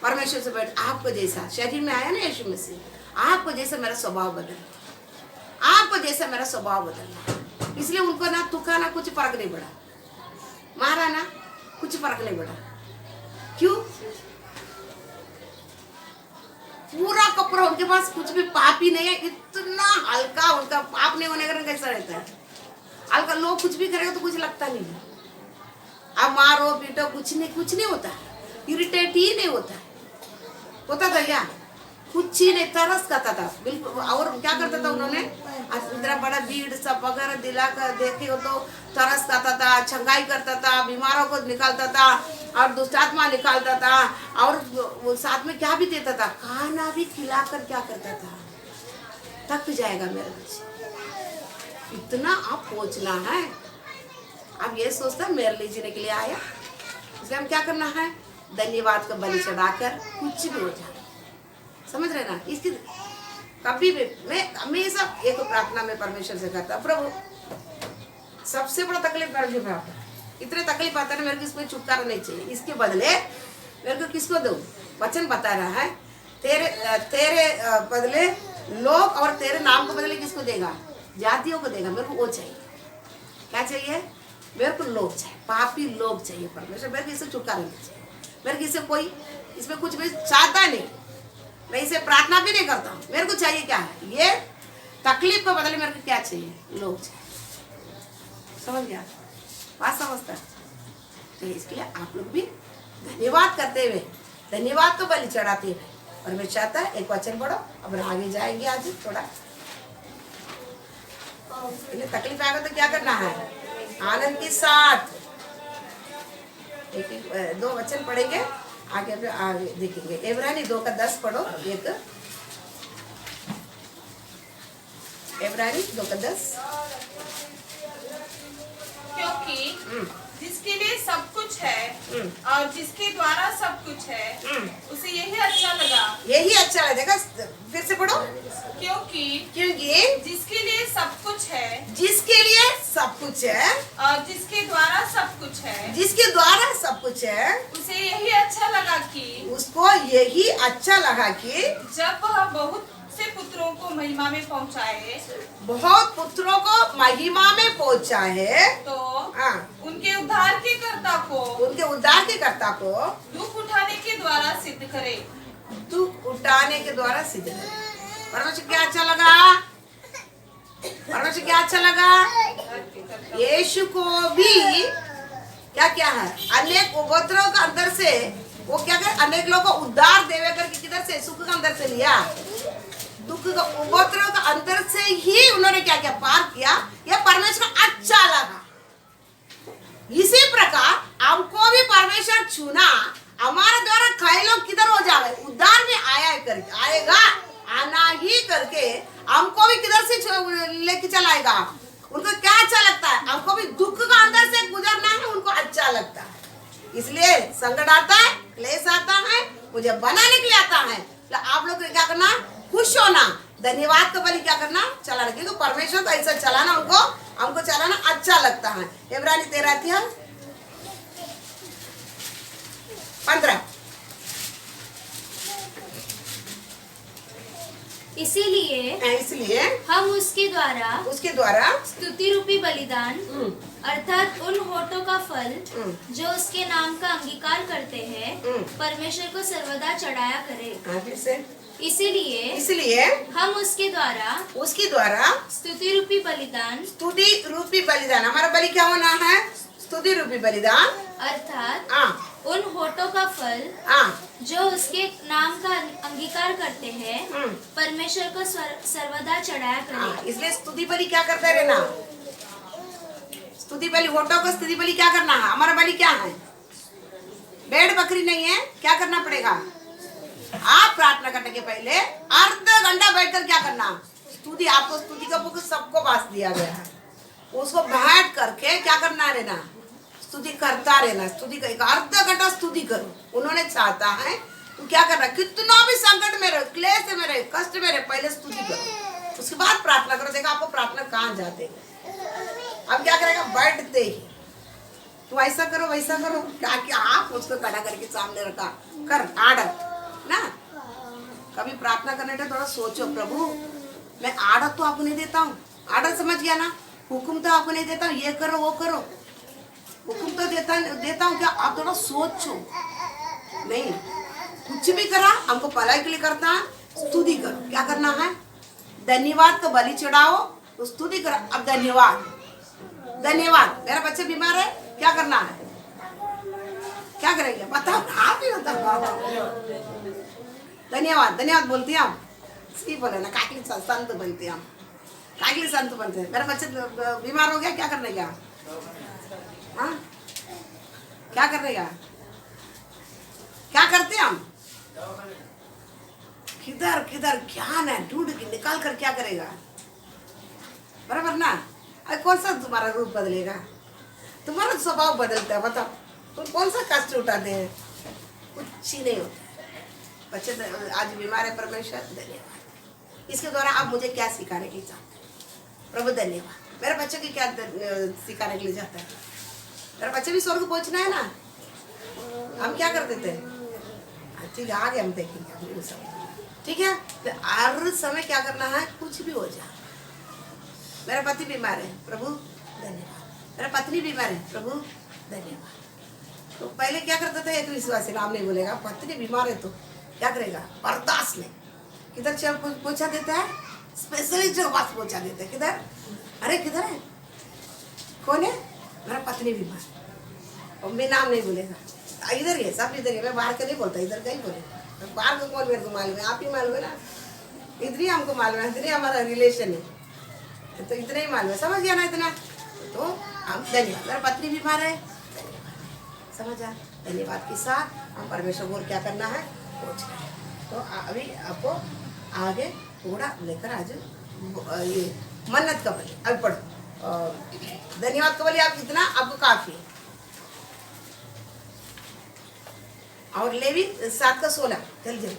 परमेश्वर से बैठ, आपको जैसा शरीर में आया ना यीशु मसीह, आपको जैसे मेरा स्वभाव बदलना, आपको जैसे मेरा स्वभाव बदलना। इसलिए उनको ना तुका ना कुछ फर्क नहीं पड़ा, मारा ना कुछ फर्क नहीं पड़ा। क्यों? पूरा कपड़ा उनके पास कुछ भी पाप ही नहीं है, इतना हल्का उनका पाप नहीं होने का कैसा रहता है? आजकल लोग कुछ भी करेगा तो कुछ लगता नहीं है। अब मारो पीटो कुछ नहीं होता, इरिटेट ही नहीं होता था क्या? कुछ ही नहीं, तरस करता था बिल्कुल। और क्या करता था उन्होंने, इतना बड़ा भीड़ सब वगैरह दिला कर देखे हो तो तरस करता था, छंगाई करता था, बीमारों को निकालता था और दुष्टात्मा निकालता था। और वो साथ में क्या भी देता था, खाना भी खिलाकर क्या करता था, थक जाएगा मेरा बच्चा, इतना आप पहुंचना है। अब ये सोचता मेरे लिए जीने के लिए आया, इसलिए हम क्या करना है, धन्यवाद का बलि चढ़ाकर कुछ भी हो जाए, समझ रहे ना। इसकी कभी भी मैं हमेशा एक प्रार्थना में परमेश्वर से करता, प्रभु सबसे बड़ा तकलीफ मेरे लिए आता है, इतने तकलीफ आता है ना, मेरे को इसमें छुटकारा नहीं चाहिए, इसके बदले मेरे को किसको दूं? वचन बता रहा है, तेरे बदले लोग और तेरे नाम को बदले किसको देगा? जातियों को देगा। मेरे को वो चाहिए। क्या चाहिए? मेरे को लोग चाहिए, पापी लोग चाहिए परमेश्वर। मेरे को इससे छुटकारा नहीं चाहिए, मेरे को इससे कोई इसमें कुछ भी चाहता नहीं, मैं इसे प्रार्थना भी नहीं करता हूँ। मेरे को चाहिए क्या है, ये तकलीफ को बदले मेरे को क्या चाहिए? लोग चाहिए। समझ गया? बात समझता? तो इसके लिए आप लोग भी धन्यवाद करते हुए, धन्यवाद तो बलि चढ़ाते हुए परमेश्वर चाहता है। एक वचन पढ़ो, अब आगे जाएंगे आज थोड़ा। तकलीफ आएगा तो क्या करना है? आनंद के साथ एक दो वचन पढ़ेंगे, आगे देखेंगे। इब्रानी 2:10 पढ़ो। एक इब्रानी 2:10। क्योंकि जिसके लिए सब कुछ है और जिसके द्वारा सब कुछ है, उसे यही अच्छा लगा। यही अच्छा लगेगा। फिर से पढ़ो। क्योंकि जिसके लिए सब कुछ है, जिसके लिए सब कुछ है और जिसके द्वारा सब कुछ है, जिसके द्वारा सब कुछ है, उसे यही अच्छा लगा कि उसको यही अच्छा लगा कि जब वह बहुत से पुत्रों को महिमा में पहुंचाए, बहुत पुत्रों को महिमा में पहुंचाए, तो हाँ, उनके उद्धार के कर्ता को दुख उठाने के द्वारा सिद्ध करे। दुख उठाने के द्वारा सिद्ध करे। परमेश्वर क्या अच्छा लगा? परमेश्वर क्या अच्छा लगा? यीशु को भी क्या है, अनेक उपद्रव का अंदर से वो क्या कर, अनेक लोगों को उद्धार देवे करके किधर से? सुख का अंदर से लिया, दुख का उपद्रव का अंदर से ही उन्होंने क्या पार किया। यह परमेश्वर को अच्छा लगा। इसी प्रकार हमको भी परमेश्वर चुना, हमारे द्वारा कई लोग किधर हो जाए, उद्धार में आएगा, आना ही करके हमको भी किधर से लेके चलाएगा। उनको क्या अच्छा लगता है? हमको भी दुख का अंदर से गुजरना है, उनको अच्छा लगता है। इसलिए संकट आता है, क्लेश आता है, मुझे बनाने के लिए आता है। तो आप लोग क्या करना? खुश होना, धन्यवाद का बलि क्या करना? चलाना, क्योंकि परमेश्वर को ऐसा चलाना हमको चलाना अच्छा लगता है। इब्रानी 13:15। इसलिए हम उसके द्वारा स्तुति रूपी बलिदान अर्थात उन होठों का फल जो उसके नाम का अंगीकार करते हैं, परमेश्वर को सर्वदा चढ़ाया करें। इसलिए हम उसके द्वारा स्तुति रूपी बलिदान, हमारा बलि क्या होना है? स्तुति रूपी बलिदान अर्थात उन होठों का फल जो उसके नाम का अंगीकार करते हैं, परमेश्वर को सर्वदा चढ़ाया करें। इसलिए स्तुति बलि क्या करते रहना? स्तुति बलि, होठों को स्तुति बलि क्या करना है? हमारा बलि क्या है? भेड़ बकरी नहीं है। क्या करना पड़ेगा? आप प्रार्थना करने के पहले अर्ध घंटा बैठकर क्या करना? स्तुति, आपको स्तुति का बुक सबको पास दिया गया है, उसको बैठ करके क्या करना रहना? स्तुति करता रहना। स्तुति का एक अर्ध घंटा स्तुति करो। उन्होंने चाहता है तो क्या करना? कितना भी संकट में रहे, क्लेश में रहे, कष्ट में रहे, पहले स्तुति करो, उसके बाद प्रार्थना करो। देखा आपको प्रार्थना कहाँ जाते। अब क्या करेगा? बैठते ही तो ऐसा करो वैसा करो, ताकि आप उसको खड़ा करके सामने रखा कर आड़त ना। कभी प्रार्थना करने का थोड़ा सोचो, प्रभु मैं आड़त तो आपको नहीं देता हूँ, आड़त समझ गया ना, हुक्म तो आपको नहीं देता हूँ, ये करो वो करो, हुक्म तो देता हूँ क्या? आप थोड़ा सोचो। नहीं, कुछ भी करा हमको भलाई के लिए करता है। स्तुति करो। क्या करना है? धन्यवाद का बलि चढ़ाओ, तो स्तुति करो। अब धन्यवाद धन्यवाद। मेरा बच्चा बीमार है, क्या करना है, क्या करेंगे बताओ, आप ही बताओ। धन्यवाद, धन्यवाद बोलती हैं आप, सही बोले ना, काकली संत बनती हैं हम, काकली संत बनते हैं। मेरा बच्चा बीमार हो गया, क्या करने का, हाँ क्या करने का, क्या करते हैं हम, किधर किधर ज्ञान है ढूंढ के निकाल कर क्या करेगा, बराबर ना। अब कौन सा तुम्हारा रूप बदलेगा, तुम्हारा स्वभाव बदलता है, बताओ तुम कौन सा कष्ट उठाते हैं, कुछ ही नहीं होता। बच्चे आज बीमार है, परमेश्वर धन्यवाद। इसके द्वारा आप मुझे क्या सिखाने के लिए चाहते हैं, प्रभु धन्यवाद। मेरे बच्चे की क्या सिखाने के लिए चाहता है, मेरा बच्चे भी स्वर्ग पहुंचना है ना, हम क्या कर देते हैं, ठीक है आगे हम देखेंगे, ठीक है। तो हर समय क्या करना है, कुछ भी हो जाए। मेरा पति बीमार है, प्रभु धन्यवाद। मेरा पत्नी बीमार है, प्रभु धन्यवाद। तो पहले क्या करता था, एक विश्वासी नाम नहीं बोलेगा, पत्नी बीमार है तो क्या करेगा, बर्दाश्त नहीं, किधर चल पहुंचा देता है, स्पेशलिस्ट के पास पहुंचा देता है, किधर, अरे किधर है, कौन है, मेरा पत्नी बीमार, और मैं नाम नहीं बोलेगा, इधर ही है, सब इधर ही, मैं बाहर के नहीं बोलता, इधर का ही बोलेगा। बाहर को कौन मेरे को मालूम है, आप ही मालूम है ना, इतनी हमको मालूम है, इतनी हमारा रिलेशन है, तो इतना ही मालूम है, समझ गया ना इतना। तो हम धन्यवाद, मेरा पत्नी बीमार है, धन्यवाद, समझा, धन्यवाद के साथ हम परमेश्वर को क्या करना है, पहुँच गए। तो अभी आपको आगे थोड़ा लेकर आज ये मन्नत कबली अभी पढ़ो, धन्यवाद कबली आप इतना आपको काफी है। और लेवी 7 का 16 जल्दी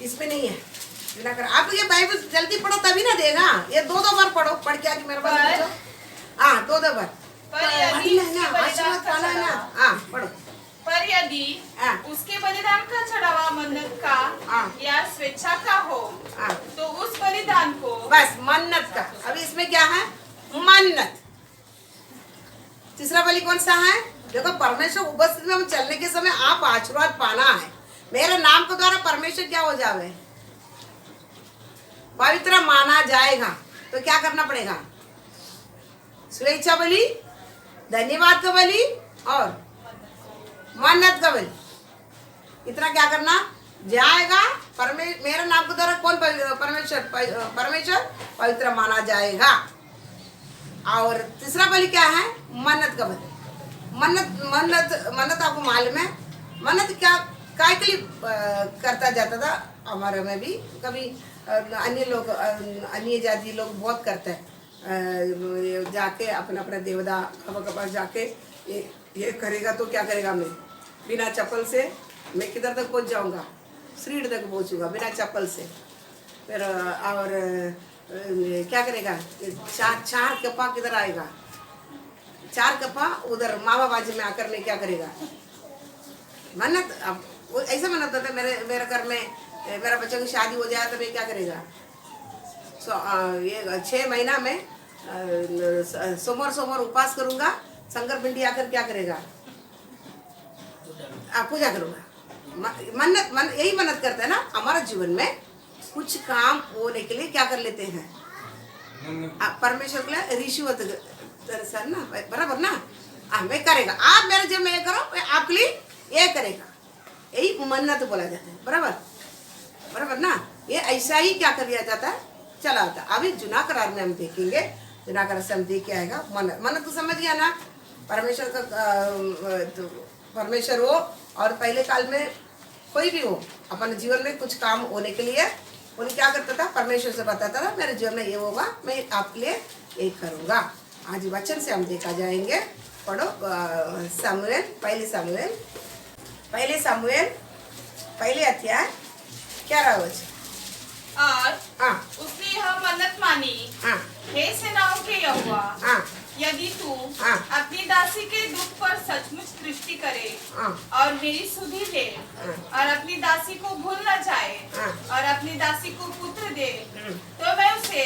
इसमें नहीं है, बिना कर आप ये बाइबल जल्दी पढ़ो तभी ना देगा, ये 2 बार पढ़ो, पढ़ के आके मेरे पास हाँ 2 बार आशीर्वाद पाना है ना, हाँ पढ़ो। पर यदि हाँ। उसके बलिदान का चढ़ावा मन्नत का हाँ। या स्वेच्छा का हो, हाँ। तो उस बलिदान को बस मन्नत का, अभी इसमें क्या है, मन्नत। तीसरा बलि कौन सा है, देखो परमेश्वर उपस्थिति में हम चलने के समय आप आशीर्वाद पाना है, मेरे नाम के द्वारा परमेश्वर क्या हो जावे, पवित्र माना जाएगा। तो क्या करना पड़ेगा, स्वेच्छा बलि, धन्यवाद का बलि और मन्नत का बलि, इतना क्या करना जाएगा। मेरे नाम के द्वारा कौन परमेश्वर पवित्र माना जाएगा। और तीसरा बलि क्या है, मन्नत का बलि। मन्नत आपको मालूम है, मन्नत क्या काय के लिए करता जाता था हमारे में भी, कभी अन्य लोग अन्य जाति लोग बहुत करते हैं, जाके अपना अपना देवता के पास जाके ये करेगा तो क्या करेगा, मैं बिना चप्पल से मैं किधर तक पहुंच जाऊंगा, सीढ़ी तक पहुंचूंगा बिना चप्पल से। फिर और क्या करेगा, चार कपा किधर आएगा, 4 कपा उधर मावा बाजी में आकर मैं क्या करेगा, मन्नत। अब ऐसा मन्नत होता है, मेरे घर में मेरा बच्चा की शादी हो जाए तो मैं क्या करेगा, ये 6 महीना में सोमवार उपवास करूंगा, शंकर पिंडी आकर क्या करेगा, पूजा करूंगा। मन्नत यही मन्नत करता है ना, हमारा जीवन में कुछ काम होने के लिए क्या कर लेते हैं, परमेश्वर के लिए रिश्वत सर ना, बराबर ना, मैं करेगा, आप मेरे जब मैं करो आपके लिए ये करेगा, यही मन्नत बोला जाता है, बराबर ना। ये ऐसा ही क्या कर दिया जाता है, चला आता। अभी जुना करार में हम देखेंगे, जुना करार से हम देख के आएगा मन्नत तो समझ गया ना, परमेश्वर का तो परमेश्वर हो और पहले काल में कोई भी हो अपने जीवन में कुछ काम होने के लिए उन्हें क्या करता था, परमेश्वर से बताता था मेरे जीवन में ये होगा, मैं आपके लिए ये करूँगा। आज वचन से हम देखा जाएंगे, पढ़ो पहले सामुएल पहले अध्याय 11 वचन। और हाँ उसने यह मन्नत मानी, हाँ हे सेनाओं के यहोवा, हाँ यदि तू हाँ। अपनी दासी के दुख पर सचमुच दृष्टि करे हाँ और मेरी सुधि ले और अपनी दासी को भूल न जाए हाँ। और अपनी दासी को पुत्र दे, तो मैं उसे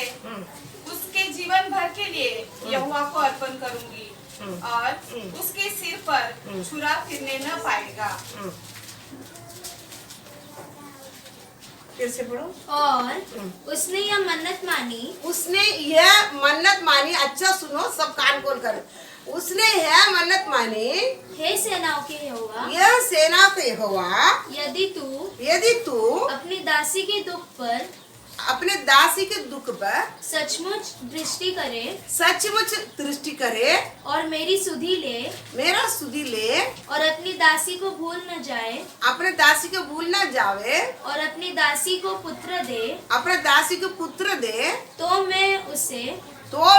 उसके जीवन भर के लिए यहोवा को अर्पण करूंगी और उसके सिर पर छुरा फिरने न पाएगा। फिर से पढ़ो। और उसने यह मन्नत मानी, उसने यह मन्नत मानी, अच्छा सुनो, सब कान खोल कर। उसने यह मन्नत मानी, हे सेनाओं के यहोवा, यह सेना के यहोवा, यदि तू अपनी दासी के दुख पर अपने दासी के दुख पर सचमुच दृष्टि करे सचमुच दृष्टि करे और मेरी सुधि ले मेरा सुधि ले और अपनी दासी को भूल न जाए अपने दासी को भूल न जावे और अपनी दासी को पुत्र दे, अपने दासी को पुत्र दे, तो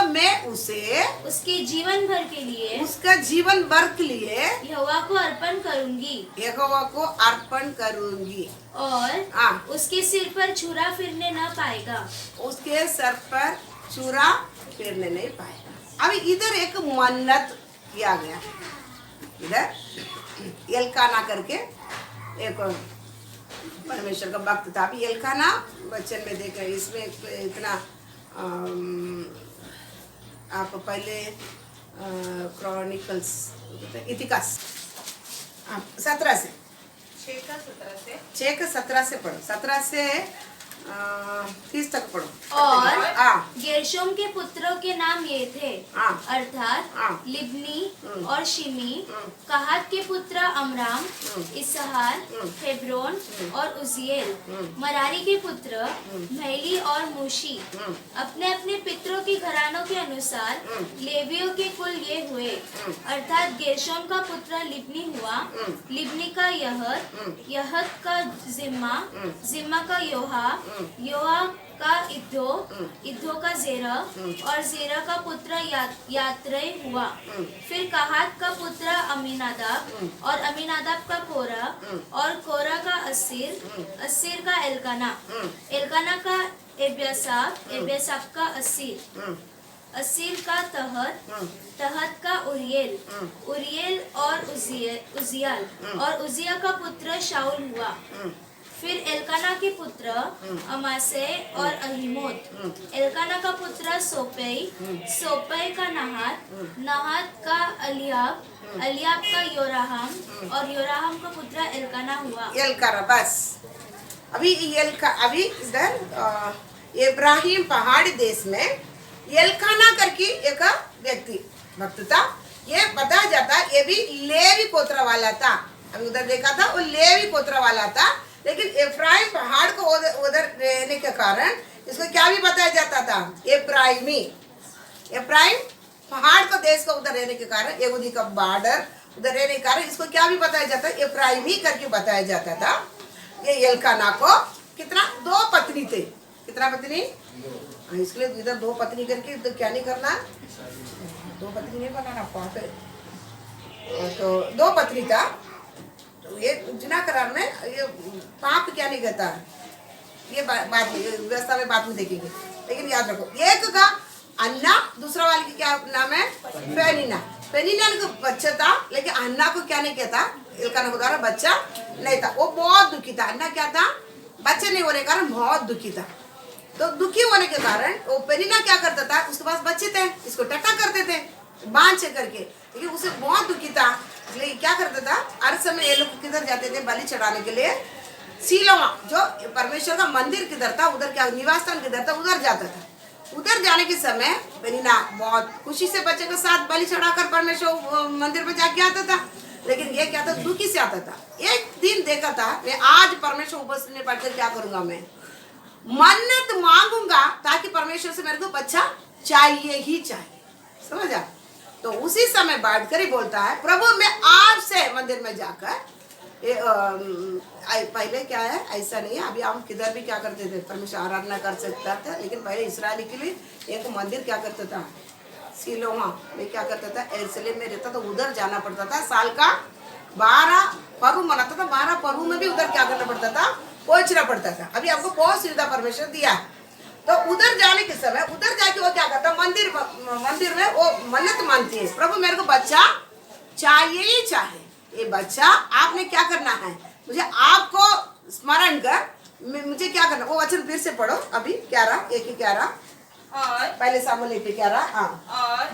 मैं उसे उसके जीवन भर के लिए उसका जीवन भर के लिए यहोवा को अर्पण करूंगी यहोवा को अर्पण करूंगी और उसके सिर पर छुरा फिरने न पाएगा। उसके सर पर छुरा फिरने नहीं पाएगा। अभी इधर एक मन्नत किया गया, इधर एल्काना करके एक परमेश्वर का भक्त था। अभी एल्काना वचन में देख रहे, इसमें इतना आप पहले क्रॉनिकल्स इतिहास 17 से 6 का 17 से पढ़ो, 17 से 30 तक पढ़ो। और गेर्शोम के पुत्रों के नाम ये थे, अर्थात लिब्नी और शिमी। कहात के पुत्र अमराम, इसहार, हेब्रोन और उजिएल। मरारी के पुत्र महली और मूशी। अपने अपने पितरों के घरानों के अनुसार लेवियों के कुल ये हुए, अर्थात गेर्शोम का पुत्र लिब्नी हुआ, लिब्नी का यहत, यहत का जिम्मा का योहा, योहा का इद्धो, इद्धो का जेरा और जेरा का पुत्र यात्रे हुआ। फिर कहात का पुत्र अमीनादाब और अमीनादाब का कोरा और कोरा का अस्सीर, अस्सीर का एल्काना, एल्काना का एब्यासाप, एब्यासाप का अस्सीर, अस्सीर का तहत, तहत का उरियल, उरियल और उजियाल और उजिया का पुत्र शाऊल हुआ। फिर एल्काना के पुत्र अमासे और अहीमोत। एल्काना का पुत्र सोपई, सोपई का नहात, नहात का अलियाब, अलियाब का योराहम और योराहम का पुत्र एल्काना हुआ। एल्काना बस। अभी इधर इब्राहिम पहाड़ी देश में एल्काना करके एक व्यक्ति भक्त था। ये बताया जाता ये भी लेवी गोत्र वाला था। अभी उधर देखा था, वो लेवी गोत्र वाला था, लेकिन इब्राहिम पहाड़ को उधर रहने के कारण इसको क्या भी बताया जाता था, इब्राहिमी। इब्राहिम पहाड़ को देश को उधर रहने के कारण, यहूदी का बॉर्डर उधर रहने के कारण इसको क्या भी बताया जाता है, इब्राहिमी करके बताया जाता था। ये एल्काना को कितना 2 पत्नी थे। कितना पत्नी? इसलिए इधर 2 पत्नी करके तो क्या नहीं करना, 2 पत्नी नहीं बनाना पाप है। तो 2 पत्नी था। तो ये जिना करार में ये पाप क्या नहीं कहता, ये बात व्यवस्था में बाद में देखेंगे। लेकिन याद रखो, एक का अन्ना, दूसरा वाले की क्या नाम है, पेनिना। पेनिना का बच्चा था, लेकिन अन्ना को क्या नहीं कहता, एल्काना को द्वारा बच्चा नहीं था। वो बहुत दुखी था। अन्ना क्या था, बच्चे नहीं होने के कारण बहुत दुखी था। तो दुखी होने के कारण वो पेनिना क्या करता था, उसके पास बच्चे थे, इसको टट्टा करते थे बांध करके, लेकिन उसे बहुत दुखी था। इसलिए क्या करता था, हर समय ये लोग किधर जाते थे बलि चढ़ाने के लिए, सीलोमा जो परमेश्वर का मंदिर किधर था, उधर क्या निवास स्थान किधर था, उधर जाता था। उधर जाने के समय पेनिना बहुत खुशी से बच्चे के साथ बलि चढ़ाकर परमेश्वर मंदिर में जाके आता था। लेकिन ये क्या था, दुखी से आता था। एक दिन देखा था, मैं आज परमेश्वर उपस्थित में पढ़कर क्या करूंगा, मैं मन्नत मांगूंगा ताकि परमेश्वर से मेरे को बच्चा चाहिए ही चाहिए। समझा? तो उसी समय बैठ कर ही बोलता है, प्रभु मैं आज से मंदिर में जाकर पहले क्या है, ऐसा नहीं है। अभी हम किधर भी क्या करते थे, परमेश्वर आराधना कर सकता था, लेकिन पहले इस्राएली के लिए एक मंदिर क्या करता था, सीलोमा में क्या करता था, यरूशलेम में रहता था, उधर जाना पड़ता था। साल का 12 पर्व मनाता था, 12 पर्व में भी उधर क्या करना पड़ता था, पहुंचना पड़ता था। अभी आपको बहुत सुविधा परमेश्वर दिया। तो उधर जाने के समय उधर जाके वो क्या करता, मंदिर में वो मन्नत मानती है, प्रभु मेरे को बच्चा चाहिए ही चाहिए। ये बच्चा आपने क्या करना है, मुझे आपको स्मरण कर मुझे क्या करना। वो वचन फिर से पढ़ो, अभी 11 1:11 और पहले सामूल 1:11। और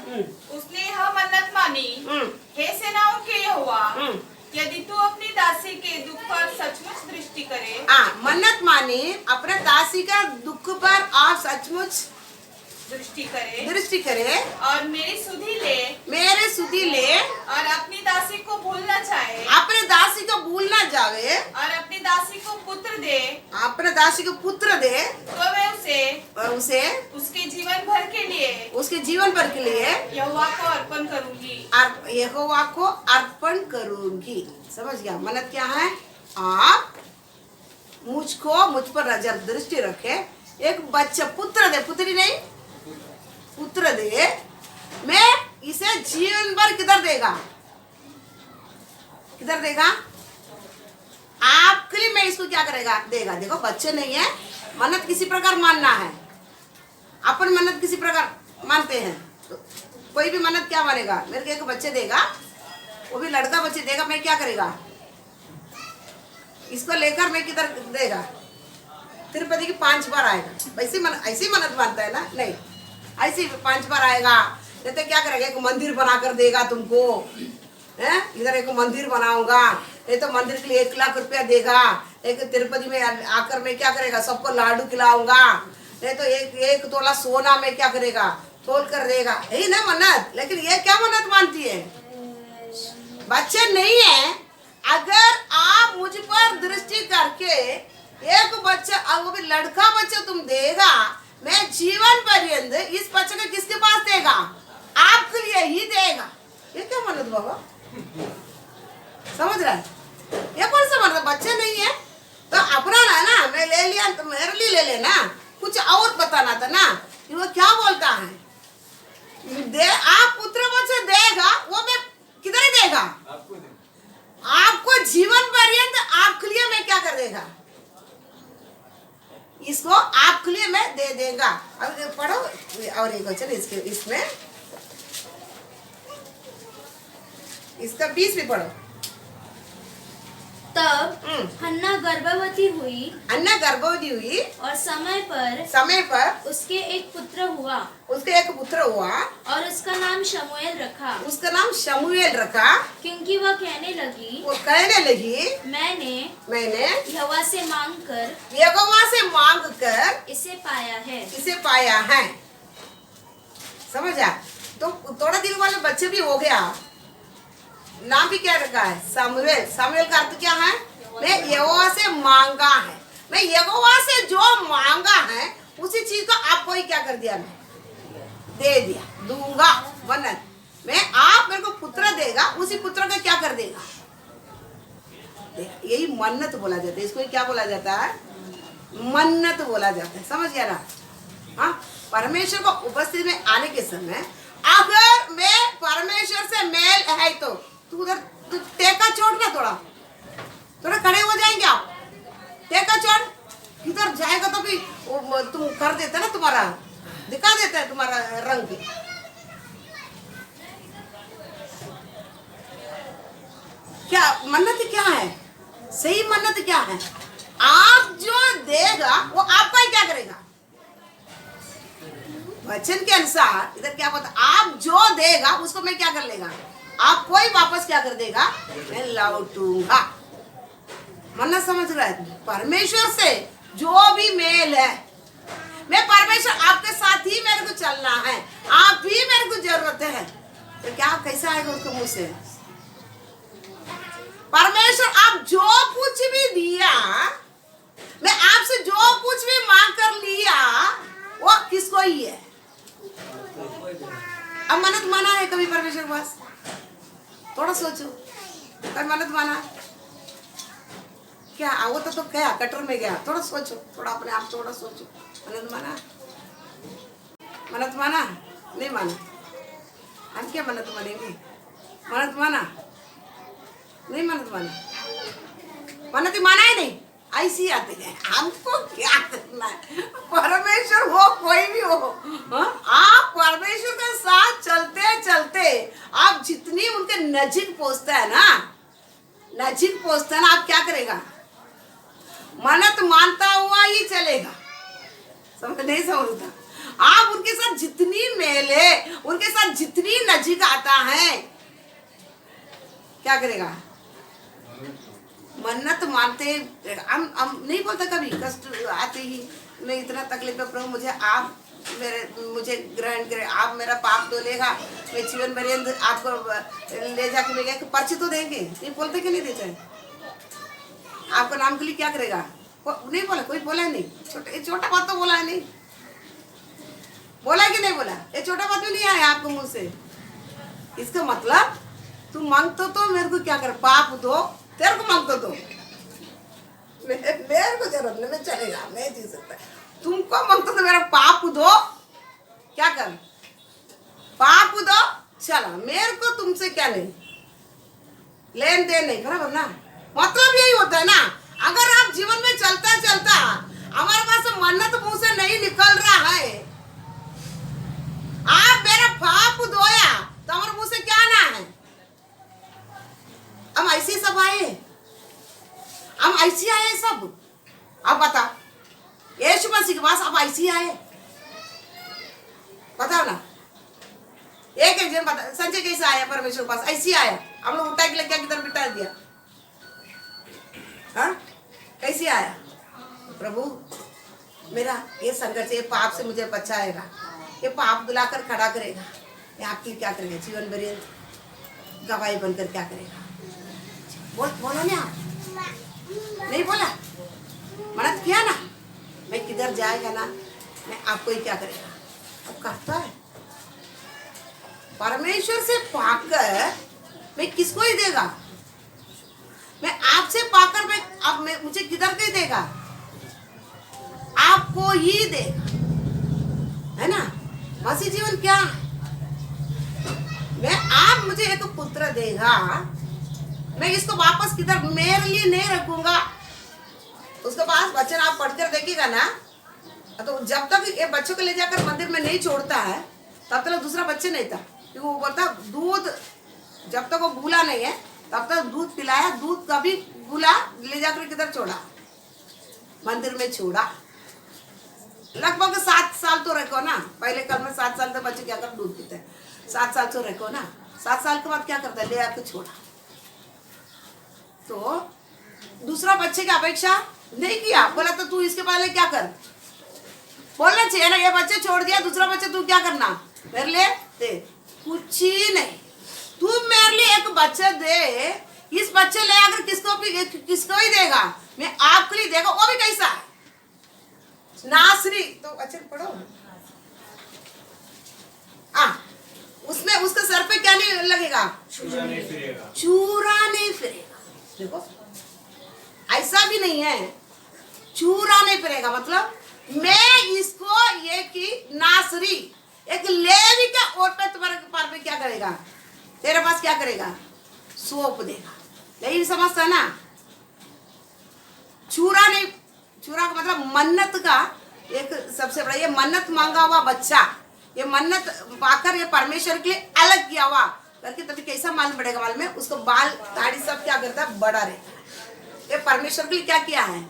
उसने यह मन्नत मानी, हे सेनाओं के यहोवा, यदि तू अपनी दासी के दुख पर सचमुच दृष्टि करे, मन्नत माने अपने दासी का दुख पर आप सचमुच दृष्टि करे और मेरी सुधि ले और अपनी दासी को भूलना चाहे, अपने दासी को भूलना जावे और अपनी दासी को पुत्र दे, अपने दासी को पुत्र दे, तो मैं उसे उसके जीवन भर के लिए यहोवा को अर्पण करूंगी। यहोवा को अर्पण करूंगी। समझ गया? मन्नत क्या है? आप मुझ पर नजर दृष्टि रखे, एक बच्चा पुत्र दे, पुत्री नहीं, पुत्र दे, मैं इसे जीवन भर किधर देगा आपके लिए, मैं इसको क्या देगा। देखो बच्चे नहीं है, मन्नत किसी प्रकार मानना है। अपन मन्नत किसी प्रकार मानते हैं, तो कोई भी मन्नत क्या मानेगा, मेरे को एक बच्चे देगा, वो भी लड़का बच्चे देगा, मैं क्या करेगा, इसको लेकर मैं किधर देगा, तिरुपति की 5 बार आएगा। ऐसी मन्नत मानता है ना? नहीं, ऐसे 5 बार आएगा। नहीं तो क्या करेगा, एक मंदिर बनाकर देगा तुमको, इधर एक मंदिर बनाऊंगा, नहीं तो मंदिर के लिए 1 लाख रुपया देगा, एक तिरुपति में आकर मैं क्या करेगा, सबको लाडू खिलाऊंगा, नहीं तो एक तोला सोना में क्या करेगा, तोल कर देगा। यही ना मन्नत। लेकिन ये क्या मन्नत मानती है? बच्चे नहीं है, अगर आप मुझ पर दृष्टि करके एक बच्चा, वो भी लड़का बच्चा तुम देगा, मैं जीवन पर्यंत इस बच्चे को किसके पास देगा, आपके लिए ही देगा। ये क्या मन्नत बाबा? समझ रहा है? ये कौन सा मन्नत? बच्चे नहीं है तो अपना ना, मैं ले लिया तो मेरे लिए ले लेना, कुछ और बताना था ना कि वो क्या बोलता है। आप पुत्र बच्चे देगा, वो मैं किधर ही देगा, आपको जीवन पर्यंत आपके लिए मैं क्या कर देगा, इसको आपके लिए मैं दे देगा। अब पढ़ो और एक वचन इसमें इसका 20 भी पढ़ो। तब हन्ना गर्भवती हुई और समय पर उसके एक पुत्र हुआ और उसका नाम शमूएल रखा, क्योंकि वह कहने लगी मैंने यहोवा से मांगकर इसे पाया है। समझा? तो थोड़ा दिन वाले बच्चे भी हो गया, नाम भी क्या रखा है, सामुएल। सामुएल का अर्थ क्या है? मैं यहोवा से मांगा है, मैं यहोवा से जो मांगा है उसी चीज को आपको ही क्या कर दिया, मैं दे दिया, दूंगा। मन्नत मैं, आप मेरे को पुत्र देगा, उसी पुत्र को क्या कर देगा, यही मन्नत बोला जाता है। इसको क्या बोला जाता है? मन्नत बोला जाता है। समझ गया ना? हाँ, परमेश्वर को उपस्थिति में आने के समय अगर मैं परमेश्वर से मेल है तो तू उधर टेका छोड़ ना, थोड़ा खड़े हो जाएंगे आप, टेका छोड़, इधर जाएगा तो भी तुम कर देते ना, तुम्हारा दिखा देता है तुम्हारा रंग। क्या मन्नत क्या है? सही मन्नत क्या है? आप जो देगा वो आपका ही क्या करेगा, वचन के अनुसार इधर क्या बोलता, आप जो देगा उसको मैं क्या कर लेगा, आपको ही वापस क्या कर देगा, मैं लौटूंगा। मन्नत समझ रहा है? परमेश्वर से जो भी मेल है, मैं परमेश्वर आपके साथ ही मेरे को चलना है, आप ही मेरे को जरूरत है, तो क्या कैसा आएगा उसको मुंह से? परमेश्वर आप जो कुछ भी दिया, मैं आपसे जो कुछ भी मांग कर लिया, वो किसको ही है? अब मन्नत माना है कभी परमेश्वर के पास? थोड़ा सोचो, कभी मन्नत माना क्या? वो तो गया कटर में गया। थोड़ा सोचो, थोड़ा अपने आप थोड़ा सोचो, मन्नत माना नहीं माना? हम क्या मन्नत मानेंगे? मन्नत माना नहीं? मन्नत माना ही नहीं, ऐसी आती है। हमको क्या करना है? परमेश्वर हो कोई भी हो, आप परमेश्वर के साथ चलते चलते आप जितनी उनके नजीक पहुंचता है ना, आप क्या करेगा, मन्नत मानता हुआ ही चलेगा। नहीं समझता? आप उनके साथ जितनी मेले, उनके साथ जितनी नजीक आता है, क्या करेगा, मन्नत मानते हम नहीं बोलता कभी कष्ट आते ही मैं इतना तकलीफ है प्रभु मुझे आप मुझे ग्रहण करें, आप मेरा पाप तो लेगा, मैं जीवन पर्यंत आपको ले जाके ले गया पर्ची तो देंगे, ये बोलते कि नहीं देते हैं? आपको नाम के लिए क्या करेगा? नहीं बोला, कोई बोला नहीं, छोटा बात तो बोला है नहीं, बोला कि नहीं बोला? ये छोटा बात भी नहीं आया आपको मुंह से। इसका मतलब तुम मांगते तो मेरे को क्या कर, पाप दो, तेरे को मांगते तो मेरे को जरूरत नहीं, मैं चलेगा, मैं जी सकता, तुमको मांगते तो मेरा पाप दो, क्या कर, पाप दो, चला, मेरे को तुमसे क्या नहीं, लेन देन नहीं, बराबर ना? मतलब यही होता है ना। अगर आप जीवन में चलता चलता हमारे पास मन्नत मुंह से नहीं निकल रहा है, आप मेरा पाप धोया तो हमारे मुंह से क्या आना है? हम ऐसे सब आए, हम ऐसे आए सब। अब बता, यीशु मसीह के पास अब ऐसे आए, बताओ ना। एक जन बता, संजय कैसे आया परमेश्वर के पास? ऐसे आया, हम लोग उठा के लेके किधर बिठा दिया, हाँ? कैसे आया? प्रभु मेरा ये संघर्ष, ये पाप से मुझे बचाएगा, ये पाप दिलाकर खड़ा करेगा, ये आपकी क्या करेगा? जीवन भर गवाही बनकर क्या करेगा? बोला नहीं आप? नहीं बोला? मन्नत किया ना, मैं किधर जाएगा ना, मैं आपको ही क्या करेगा? अब करता है परमेश्वर से पाकर मैं किसको ही देगा? मैं आपसे पाकर मैं मुझे किधर के देगा? आपको ही देगा, है ना? मसीह जीवन क्या है? मैं आप मुझे एक पुत्र देगा, मैं इसको वापस किधर मेरे लिए नहीं रखूंगा। उसके पास वचन आप पढ़कर देखिएगा ना, तो जब तक ये बच्चों को ले जाकर मंदिर में नहीं छोड़ता है तब तक दूसरा बच्चे नहीं था, क्योंकि वो बोलता दूध, जब तक वो भूला नहीं है तब तक दूध पिलाया, दूध कभी भूला ले जाकर किधर छोड़ा? मंदिर में छोड़ा। लगभग 7 साल तो रखो ना, पहले कल में 7 साल तक बच्चे क्या कर दूध पीते हैं, 7 साल तो रखो ना, 7 साल के बाद क्या करता है? ले आकर छोड़ा। तो दूसरा बच्चे की अपेक्षा नहीं किया, बोला तो तू इसके पहले क्या कर, बोलना चाहिए ना, ये बच्चे छोड़ दिया, दूसरा बच्चे तू क्या करना मेरे लिए दे, कुछ ही नहीं, तू मेरे लिए एक बच्चा दे, इस बच्चे ले आकर किसको ही देगा? मैं आपके लिए देगा, वो भी कैसा है? नासरी। तो अच्छा पढ़ो, उसमें उसके सर पे क्या नहीं लगेगा? चूरा नहीं फिरेगा। देखो ऐसा भी नहीं है, चूरा नहीं फिरेगा मतलब मैं इसको एक नासरी, एक लेवी का और पे तुम्हारे पार पे क्या करेगा? तेरे पास क्या करेगा? सौंप देगा। यही समझता ना? चूरा नहीं, चूरा का मतलब मन्नत का एक सबसे बड़ा, ये मन्नत मांगा हुआ बच्चा, ये मन्नत पाकर ये परमेश्वर के लिए अलग किया हुआ करके, तभी कैसा मालूम पड़ेगा? मालूम है उसको बाल दाढ़ी सब क्या करता है? बड़ा रहता है। ये परमेश्वर के लिए क्या किया है?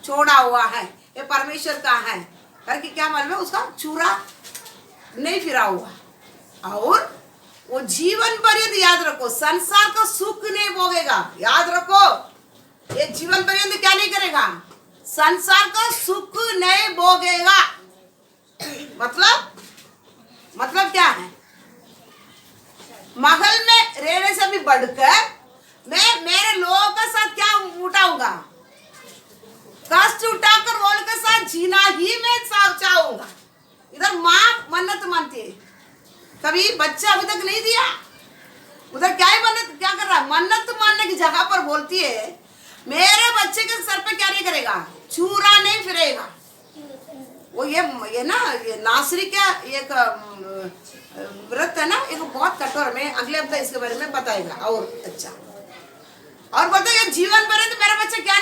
छोड़ा हुआ है, ये परमेश्वर का है करके क्या मालूम है? उसका चूरा नहीं फिरा हुआ। और वो जीवन पर्यंत याद रखो, संसार का सुख नहीं भोगेगा। याद रखो, ये जीवन पर्यंत क्या नहीं करेगा? संसार का सुख नहीं भोगेगा। मतलब क्या है? महल में रहने से भी बढ़कर मैं मेरे लोगों के साथ क्या उठाऊंगा? कष्ट उठाकर वो के साथ जीना ही मैं चाहूंगा। इधर माँ मन्नत मानती है, कभी बच्चा अभी तक नहीं दिया, उधर क्या ही मन्नत क्या कर रहा है? मन्नत मानने की जगह पर बोलती है मेरे बच्चे के सर पे क्या नहीं करेगा? चूरा नहीं फिरेगा। वो ये ना, ये नासरी क्या एक व्रत है ना, एक बहुत कठोर, में अगले हफ्ते इसके बारे में बताएगा और अच्छा। और बोलते हैं जीवन भर तो मेरा बच्चा क्या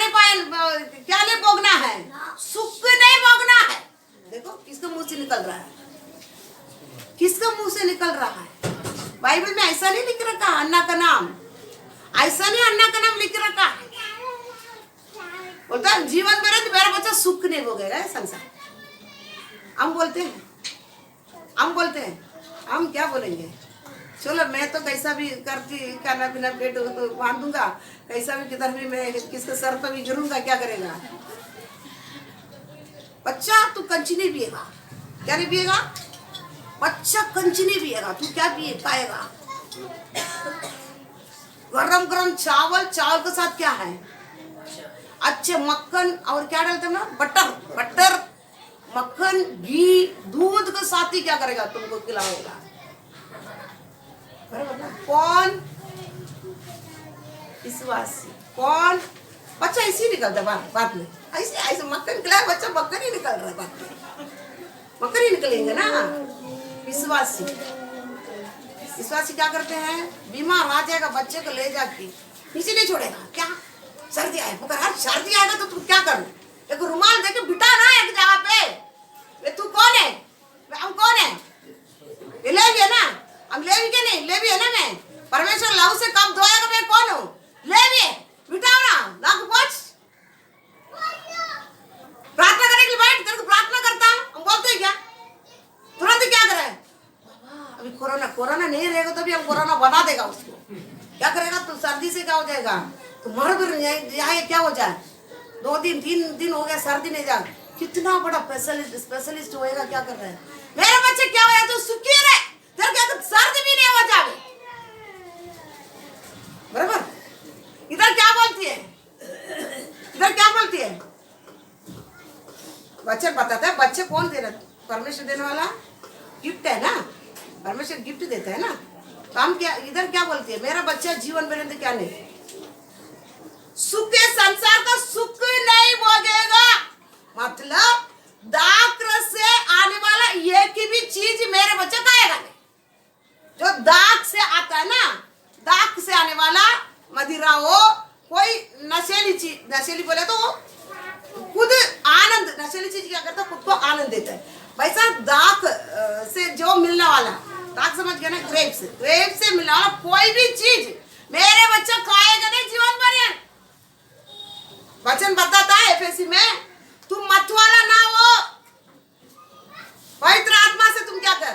नहीं भोगना है? सुख नहीं भोगना है। देखो किसके मुंह से निकल रहा है, किसके मुंह से निकल रहा है? बाइबल में ऐसा नहीं लिख रखा अन्ना का नाम, ऐसा नहीं अन्ना का नाम लिख रखा है। बोलता है जीवन भर तो मेरा बच्चा सुख नहीं भोगेगा संसार। हम बोलते हैं हम क्या बोलेंगे? चलो मैं तो कैसा भी करती खाना पीना पेट बांध दूंगा, कैसा भी किधर भी मैं किसके सर पर भी गिरूंगा, क्या करेगा बच्चा? तू कंची नहीं पिएगा, क्या नहीं पिएगा बच्चा? कंची नहीं पिएगा, तू क्या पाएगा? गरम गरम चावल, चावल के साथ क्या है? अच्छे मक्खन और क्या डालते हैं ना, बटर, मक्खन, घी, दूध के साथ ही क्या करेगा? तुमको खिलाएगा। बराबर ना? कौन विश्वासी? कौन बच्चा ऐसे निकलता बात में, ऐसे मक्खन खिलाए बच्चा, मक्खन ही निकल रहा है बात में, मक्खन ही निकलेंगे ना। विश्वासी क्या करते हैं? बीमार आ जाएगा बच्चे को ले जाके नीचे नहीं छोड़ेगा। क्या सर्दी आए पुकार, सर्दी आएगा तो तुम क्या करो? एक रुमाल देके बिठा ना एक जगह पे, तू कौन है? हम कौन है? ये ले भी है ना, हम ले भी क्या नहीं ले भी है ना। मैं परमेश्वर लहू से कब धोएगा? मैं कौन हूँ? ले भी है, बिठाओ ना, नाक पोंछ, प्रार्थना करने के लिए बैठ, तेरे को प्रार्थना करता हूँ, हम बोलते हैं क्या? तुरंत क्या करें? अभी कोरोना नहीं रहेगा तो भी हम कोरोना बना देगा उसको। क्या करेगा? तो सर्दी से क्या हो जाएगा? तो मर भी जाए, क्या हो जाए? 2-3 दिन हो गया सर्दी नहीं जा, कितना बड़ा स्पेशलिस्ट होएगा, क्या कर रहे हैं? मेरे बच्चे क्या हुआ? तो सुखी रहे, तेरे क्या सर्दी भी नहीं हो जाए। बराबर? इधर क्या बोलती है? बच्चे बताते हैं, बच्चे कौन दे रहा? परमेश्वर देने वाला गिफ्ट है ना, परमेश्वर गिफ्ट देता है ना। तो हम क्या इधर क्या बोलती है? मेरा बच्चा जीवन में क्या नहीं, सुख के संसार का सुख नहीं भोगेगा, मतलब दाक रस से आने वाला एक भी चीज मेरे बच्चा खाएगा नहीं। जो दाक से आता है ना, दाक से आने वाला मदिरा हो, कोई नशेली चीज, नशेली बोले तो खुद आनंद, नशेली चीज क्या करता है? खुद को आनंद देता है। वैसा दाक से जो मिलने वाला, दाक समझ गया ना, ग्रेप से मिलने वाला कोई भी चीज मेरे बच्चा खाएगा नहीं जीवन भर। वचन बताता है एफएसी में, तुम मत वाला ना हो, पवित्र आत्मा से तुम क्या कर?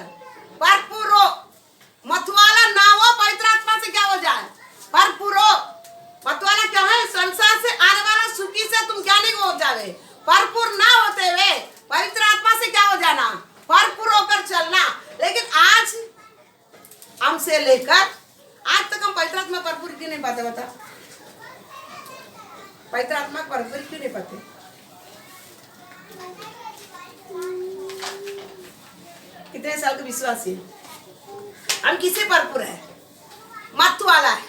भरपूर हो। मत वाला ना हो, पवित्र आत्मा से क्या हो जाए? भरपूर हो। मत वाला क्या है? संसार से आने वाला सुखी से तुम क्या नहीं हो जावे? भरपूर ना होते हुए पवित्र आत्मा से क्या हो जाना? भरपूर होकर चलना। लेकिन आज हमसे लेकर आज तक हम पवित्र आत्मा भरपूर क्यों नहीं पाते? बता, पवित्र आत्मा भरपूर क्यों नहीं पाते? कितने साल के विश्वासी हम किसे भरपूर है? मत वाला है,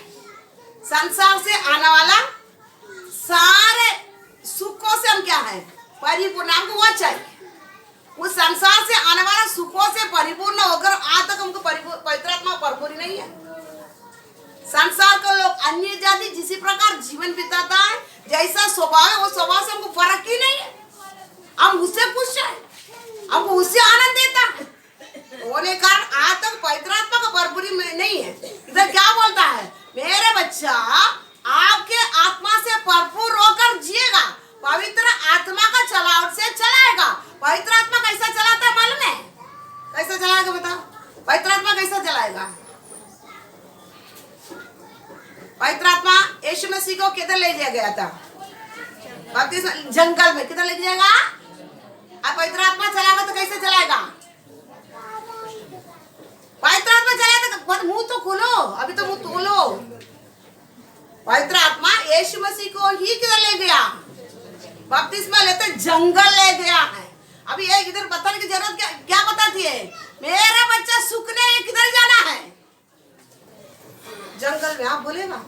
संसार से आने वाला सारे सुखों से हम क्या है? परिपूर्ण। हमको वो चाहिए, उस संसार से आने वाला सुखों से परिपूर्ण होकर आज तक हमको पवित्र आत्मा भरपूर ही नहीं है। संसार का लोग अन्य जाति जिस प्रकार जीवन बिताता है, जैसा स्वभाव है वो स्वभाव से हमको फर्क ही नहीं है। हम उससे खुश है, हमको उससे आनंद देता है। होने कारण आज तक पवित्र आत्मा का भरपूरी नहीं है। इधर क्या बोलता है? मेरे बच्चा आपके आत्मा से भरपूर होकर जिएगा, पवित्र आत्मा का चलावट से चलाएगा। पवित्र आत्मा कैसा चलाता है मालूम है? कैसा चलाएगा बताओ? पवित्र आत्मा कैसा चलाएगा? पवित्र आत्मा यीशु मसीह को किधर ले गया था? जंगल में। किधर ले जाएगा? अब पवित्र आत्मा चलाएगा तो कैसे चलाएगा? पवित्र आत्मा चलाएगा तो मुंह तो खोलो, अभी तो मुंह खोलो। पवित्र आत्मा यीशु मसीह को ही किधर ले गया? बपतिस्मा लेते जंगल ले गया है। अभी ये इधर बताने की जरूरत क्या बताती है? मेरा बच्चा सूखने किधर जाना है? जंगल में। आप बोलेगा?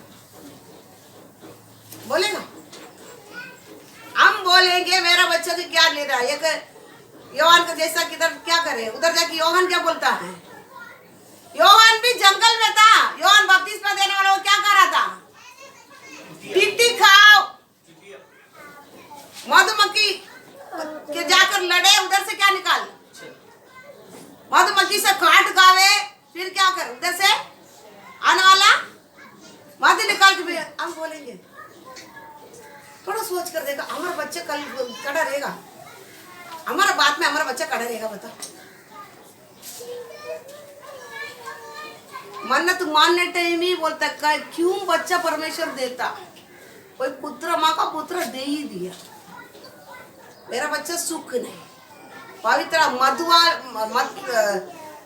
हम बोलेंगे मेरा बच्चा की क्या ले रहा है? एक योहान का जैसा किधर क्या करे? उधर जाके योहान क्या बोलता है? योहान भी जंगल में था। योहान बपतिस्मा देने वाला वो क्या कर रहा था? टिड्डी खाओ, मधुमक्खी के जाकर लड़े, उधर से क्या निकाल? मधुमक्खी से काट गावे, फिर क्या कर? उधर से आने वाला मधु निकाल के भी हम बोलेंगे। थोड़ा सोच कर देखा, हमारा बच्चा कल खड़ा रहेगा? हमारा बात में हमारा बच्चा खड़ा रहेगा? बता। मन्नत मानने टाइम ही बोलता है क्यों बच्चा परमेश्वर देता, कोई पुत्र माँ का पुत्र दे ही दिया। मेरा बच्चा सुख नहीं, पवित्र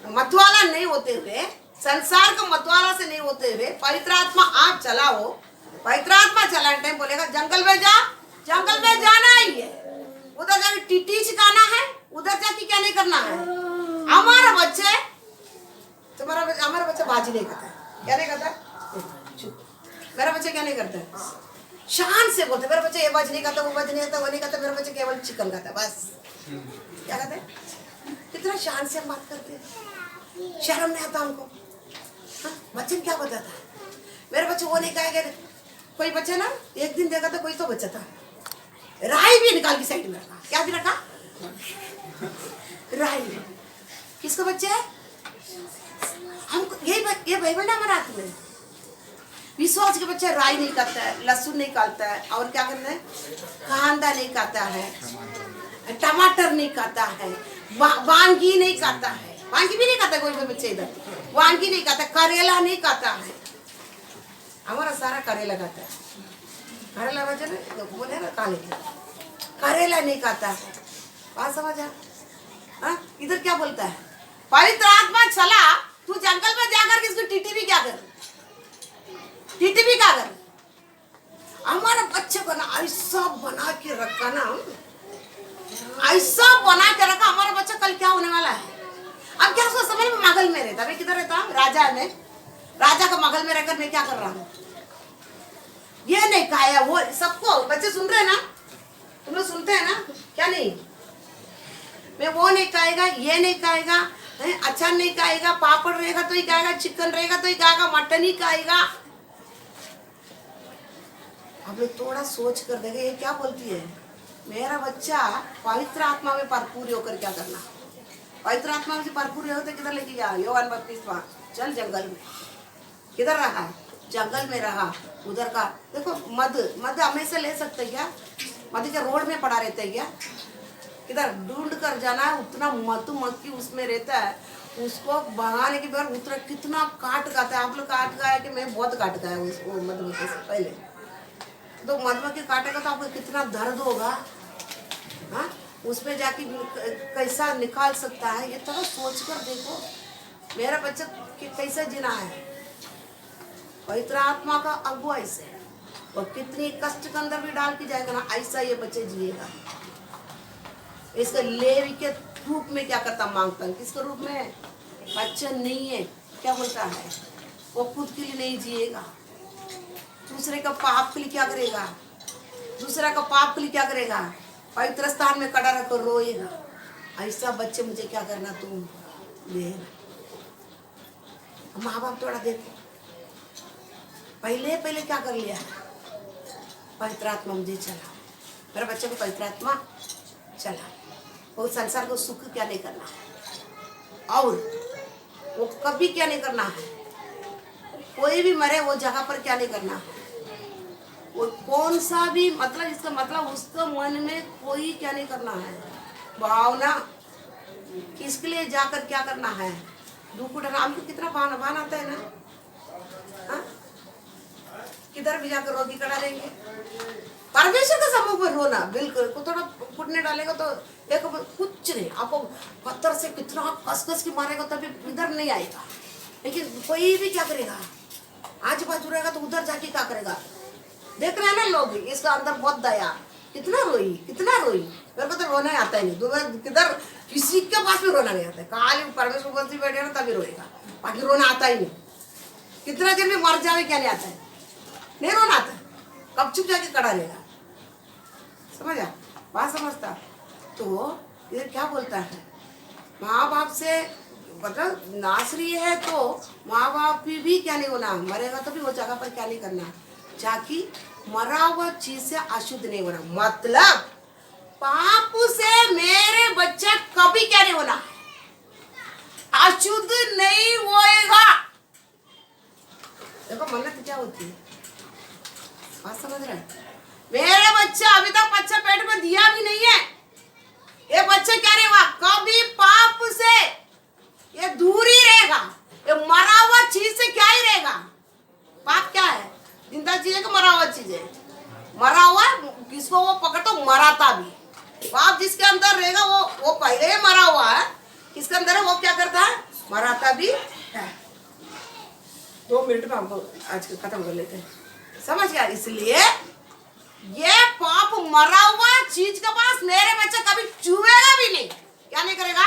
मतवाला नहीं होते हुए, संसार का मतवाला से नहीं होते हुए पवित्र आत्मा आप चलाओ। पवित्र आत्मा चलाने टाइम बोलेगा जंगल में जा, जंगल में जाना ही है, उधर जाके टीटी सिखाना है, उधर जाके क्या नहीं करना है। हमारा बच्चे हमारा बच्चा बाजी नहीं करता है, क्या नहीं करता है? मेरा बच्चा क्या नहीं करता है? शान से बोलते मेरा बच्चा ये बाज नहीं करता, वो बाज नहीं करता, वो नहीं करता, मेरा बच्चा केवल चिकन खाता है बस। क्या कहते हैं? कितना शान से हम बात करते हैं, शर्म नहीं आता हमको। बच्चे क्या बताता है? मेरे बच्चे वो नहीं कहेगा। कोई बच्चा ना एक दिन देखा था, कोई तो बच्चा था राई भी निकाल के साइड में रखा। क्या भी रखा? राई। किसका बच्चा है? हमको ये बाइबल ना हमारे हाथ में। विश्वास के बच्चे राई नहीं खाता है, लहसुन नहीं खाता है, और क्या करना है? कांदा नहीं खाता है, टमाटर नहीं खाता है, वांगी नहीं खाता है, वांगी भी नहीं खाता कोई भी बच्चे इधर, वांगी नहीं खाता, करेला नहीं खाता है। हमारा सारा करेला खाता है। करेला बच्चे ना बोले ना काले, करेला नहीं खाता है। बात समझा? इधर क्या बोलता है? पवित्र आत्मा चला, तू जंगल में जाकर किसको टीटी भी क्या कर, टीटी भी क्या कर। हमारा बच्चे को ना ऐसा बना के रखा ना, ऐसा बना के रखा। हमारा बच्चा कल क्या होने वाला है? अब क्या उसको समझ में? महल में रहता, मैं किधर रहता हूँ? राजा में, राजा का महल में रहकर मैं क्या कर रहा हूँ? ये नहीं खाया वो। सबको बच्चे सुन रहे हैं ना, तुम लोग सुनते हैं ना? क्या नहीं, मैं वो नहीं खाएगा, ये नहीं खाएगा, अच्छा नहीं खाएगा, पापड़ रहेगा तो ही खाएगा, चिकन रहेगा तो ही खाएगा, मटन ही खाएगा। अब लोग थोड़ा सोच कर देगा ये क्या बोलती है। मेरा बच्चा पवित्र आत्मा में भरपूर होकर क्या करना, पवित्र आत्मा में से भरपूर होते किधर लेके जा? योहान बपतिस्मा चल जंगल में। किधर रहा? जंगल में रहा। उधर का देखो मध हमेशा ले सकते क्या? मध के रोड में पड़ा रहता है क्या? किधर ढूंढ कर जाना है। उतना मधुमक्खी उसमें रहता है, उसको भगाने के बाद उतना कितना काट खाता है। आप लोग काट खाया कि मैं बहुत काट खाया उसको मधुमक्खी से पहले। तो मधुमक्खी काटेगा तो आपको कितना दर्द होगा। हाँ, उसमें जाके कैसा निकाल सकता है, ये थोड़ा सोच कर देखो। मेरा बच्चा कैसा जीना है पवित्र आत्मा का अगुवाई से, और कितनी कष्ट के अंदर भी डाल के जाएगा ना, ऐसा ये बच्चे जिएगा। इसका लेवी के रूप में क्या करता मांगता है, किसके रूप में? बच्चा नहीं है, क्या बोलता है? वो खुद के लिए नहीं जिएगा, दूसरे का पाप के लिए क्या करेगा? दूसरा का पाप के लिए क्या करेगा? पवित्र स्थान में खड़ा रखकर रोएगा। ऐसा बच्चे मुझे क्या करना, तुम देना। माँ बाप थोड़ा देखो, पहले क्या कर लिया? पवित्र आत्मा मुझे चला, मेरे बच्चे को पवित्र आत्मा चला। वो संसार को सुख क्या नहीं करना है, और वो कभी क्या नहीं करना है। कोई भी मरे वो जगह पर क्या नहीं करना है। वो कौन सा भी मतलब, इसका मतलब उसका मन में कोई क्या नहीं करना है, भावना किसके लिए जाकर क्या करना है, दुख उठाना। हमको कितना भान आता है ना। हाँ? किधर भी जाकर रोगी करा देंगे, परमेश्वर के सम्मुख में रोना बिल्कुल। को थोड़ा फुटने डालेगा तो देखो कुछ नहीं, आपको पत्थर से कितना कस की मारेगा तभी इधर नहीं आएगा। लेकिन कोई भी क्या करेगा, आजू बाजू रहेगा तो उधर जाके क्या करेगा। देख रहे हैं ना लोग, इसका अंदर बहुत दया, कितना रोई मेरे को तो रोना आता ही नहीं। किधर किसी के पास भी रोना नहीं आता है, खाली परमेश्वर बंसी बैठे ना तभी रोएगा, बाकी रोना आता ही नहीं। कितना दिन में मर जावे क्या नहीं आता है, नहीं रोना आता, कब चुप जाके खड़ा रहेगा। समझा बात? समझता? तो ये क्या बोलता है, माँ बाप से मतलब नासरी है तो माँ बाप भी क्या नहीं होना, मरेगा तो भी वो जगह पर क्या नहीं करना, जाकि मरा हुआ चीज से अशुद्ध नहीं होना। मतलब पाप से मेरे बच्चा कभी क्या नहीं होना, अशुद्ध नहीं होएगा। देखो मन्नत क्या होती है, बात समझ रहे हैं? मेरे बच्चा अभी तक बच्चा पेट में दिया भी नहीं है, ये बच्चा क्या नहीं हुआ, कभी पाप से ये दूर ही रहेगा। ये मरा हुआ चीज से क्या अंदर है वो क्या करता है, मराता भी है। 2 मिनट में हमको आज खत्म कर लेते हैं, समझ गया। इसलिए ये पाप मरा हुआ चीज के पास मेरे बच्चा कभी छुएगा भी नहीं। क्या नहीं करेगा?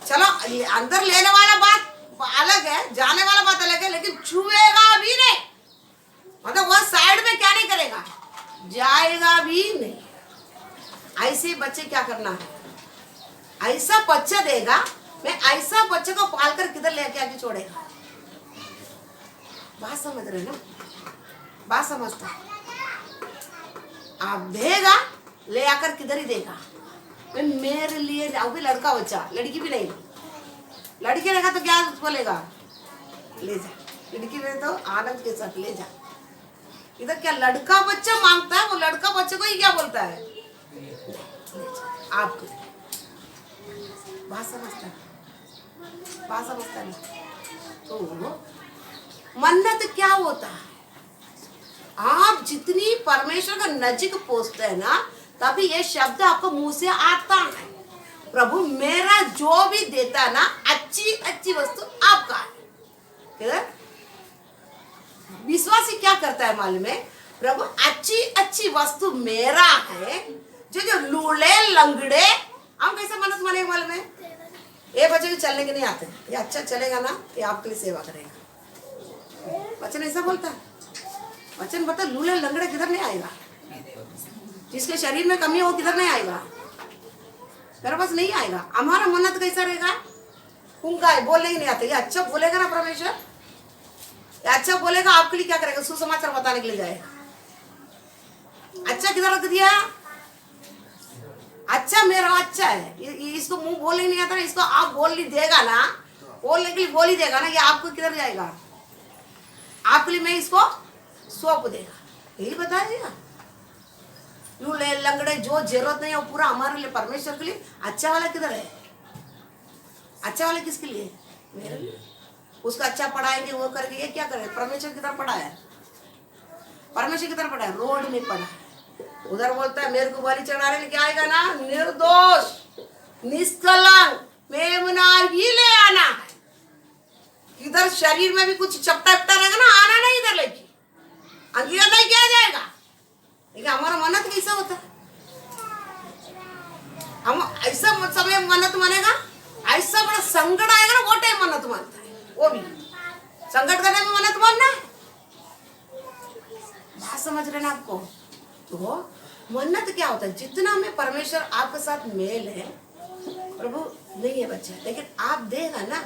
चलो ये अंदर लेने वाला बात अलग है, जाने वाला बात अलग है, लेकिन छुएगा भी नहीं। मतलब वो साइड में क्या नहीं करेगा, जाएगा भी नहीं। ऐसे बच्चे क्या करना है, ऐसा बच्चा देगा, मैं ऐसा बच्चे को पालकर किधर लेके आके छोड़ेगा। बात समझ रहे ना, बात समझता है। आप देगा ले आकर किधर ही देगा, मैं मेरे लिए भी लड़का बच्चा, लड़की भी नहीं। लड़की रहेगा तो क्या बोलेगा, ले जा। लड़की रहे तो आनंद के साथ ले जा। इधर क्या लड़का बच्चा मांगता है, वो लड़का बच्चे को ही क्या बोलता है, आपको। बात समझता है, बात समझता है। तो मन्नत क्या होता है, आप जितनी परमेश्वर का नजीक पहुंचते हैं ना, तभी ये शब्द आपको मुंह से आता है, प्रभु मेरा जो भी देता है ना, अच्छी अच्छी वस्तु आपका है। विश्वासी क्या करता है मालूम है, प्रभु अच्छी अच्छी वस्तु मेरा है। जो लूले लंगड़े, हम कैसे मन्नत मानेंगे मालूम है, ये बच्चे को चलने के नहीं आते, ये अच्छा चलेगा ना, ये आपके लिए सेवा करेगा। वचन ऐसा बोलता है, वचन बता लूले लंगड़े किधर नहीं आएगा, जिसके शरीर में कमी है वो किधर नहीं आएगा, मेरे पास नहीं आएगा। हमारा मन्नत कैसा रहेगा, उनका है बोलने ही नहीं आते। ये अच्छा बोलेगा ना परमेश्वर, ये अच्छा बोलेगा, आपके लिए क्या करेगा, सुसमाचार बताने के लिए जाएगा। अच्छा किधर रख दिया, अच्छा मेरा अच्छा है, इसको मुंह बोलने नहीं आता ना, इसको आप बोल ही देगा ना, बोलने के लिए बोल ही देगा ना, ये आपको किधर जाएगा, आपके लिए मैं इसको सौंप देगा, यही बताइएगा। लूले लंगड़े जो जरूरत नहीं है वो पूरा हमारे लिए, परमेश्वर के लिए। अच्छा वाला किधर है, अच्छा वाला किसके लिए, मेरे लिए। उसका अच्छा पढ़ाएंगे वो करके, ये क्या करेंगे, परमेश्वर की तरफ पढ़ा है, परमेश्वर की तरफ पढ़ा है, रोड में पढ़ा है। उधर बोलता है मेरे को बलि चढ़ाने लेके आएगा ना, निर्दोष निष्कलंक मेमना ही ले आना है। इधर शरीर में भी कुछ चपटा चपटा रहेगा ना, आना नहीं इधर लेके, अंगीकार नहीं किया जाएगा। लेकिन हमारा मन्नत कैसा होता है, हम ऐसा समय मन्नत मानेगा, ऐसा बड़ा संकट आएगा ना वो टाइम मन्नत मानता है। वो भी संकट करने में मन्नत मानना है, बात समझ रहे ना आपको। तो मन्नत क्या होता है, जितना में परमेश्वर आपके साथ मेल है, प्रभु नहीं है बच्चा, लेकिन आप देगा ना,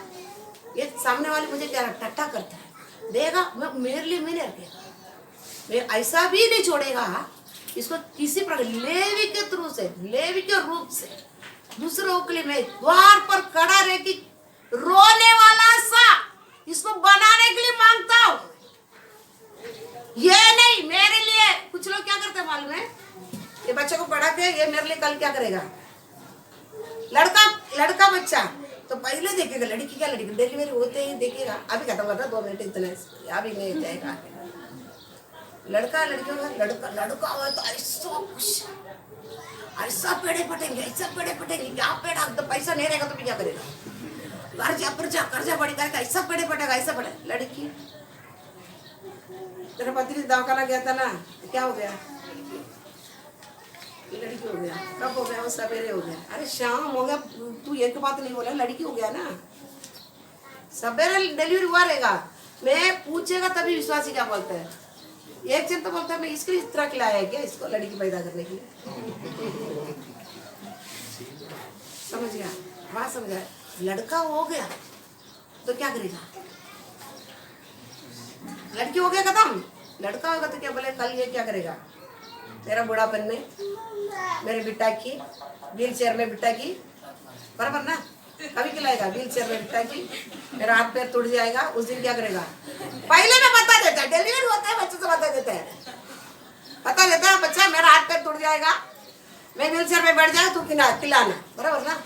ये सामने वाले मुझे क्या टट्टा करता है, देगा मैं मेरे लिए मैंने रखेगा, मैं ऐसा भी नहीं छोड़ेगा इसको किसी प्रकार, लेवी के थ्रू से, लेवी के रूप से दूसरों के लिए मैं द्वार पर खड़ा रह के रोने वाला सा इसको बनाने के लिए मांगता हूँ। ये नहीं मेरे लिए। कुछ लोग क्या करते हैं मालूम है, ये बच्चे को पढ़ा के ये मेरे लिए कल क्या करेगा, लड़का बच्चा तो पहले देखेगा, लड़की क्या, लड़की डिलीवरी होते ही देखेगा, अभी खत्म करता 2 मिनट इतना, अभी नहीं जाएगा। लड़का लड़कियों का लड़का हुआ तो ऐसा खुश, ऐसा पेड़े पटेंगे, ऐसा पेड़े पटेंगे, क्या पेड़ तो पैसा नहीं रहेगा तो भी क्या करेगा, कर्जा बड़ी करेगा, ऐसा पेड़े पटेगा, ऐसा पड़े। लड़की तेरे पति दवाखाना गया था ना, क्या हो गया, लड़की हो गया, कब हो गया, वो सवेरे हो गया, अरे शाम हो गया, तू एक बात नहीं बोला, लड़की हो गया ना, सवेरे डिलीवरी हुआ रहेगा। मैं पूछेगा तभी विश्वासी क्या बोलता है, एक जन तो बोलता है मैं इसके लिए इस तरह खिलाया है क्या, इसको लड़की पैदा करने के लिए। समझ गया, बात समझ गया। लड़का हो गया तो क्या करेगा, लड़की हो गया खत्म, लड़का होगा तो क्या बोले, कल ये क्या करेगा, तेरा बुढ़ापन में मेरे बिट्टा की व्हील चेयर में, बिट्टा की बराबर ना, कभी खिलाएगा व्हील चेयर में बिट्टा की, मेरा हाथ पैर टूट जाएगा, उस दिन क्या करेगा, पहले में बता देता है, डिलीवरी होता है बच्चे से बता देता है बच्चा मेरा हाथ पैर टूट जाएगा, मैं व्हील चेयर में बैठ जाएगा, तू खिलाना, बराबर ना।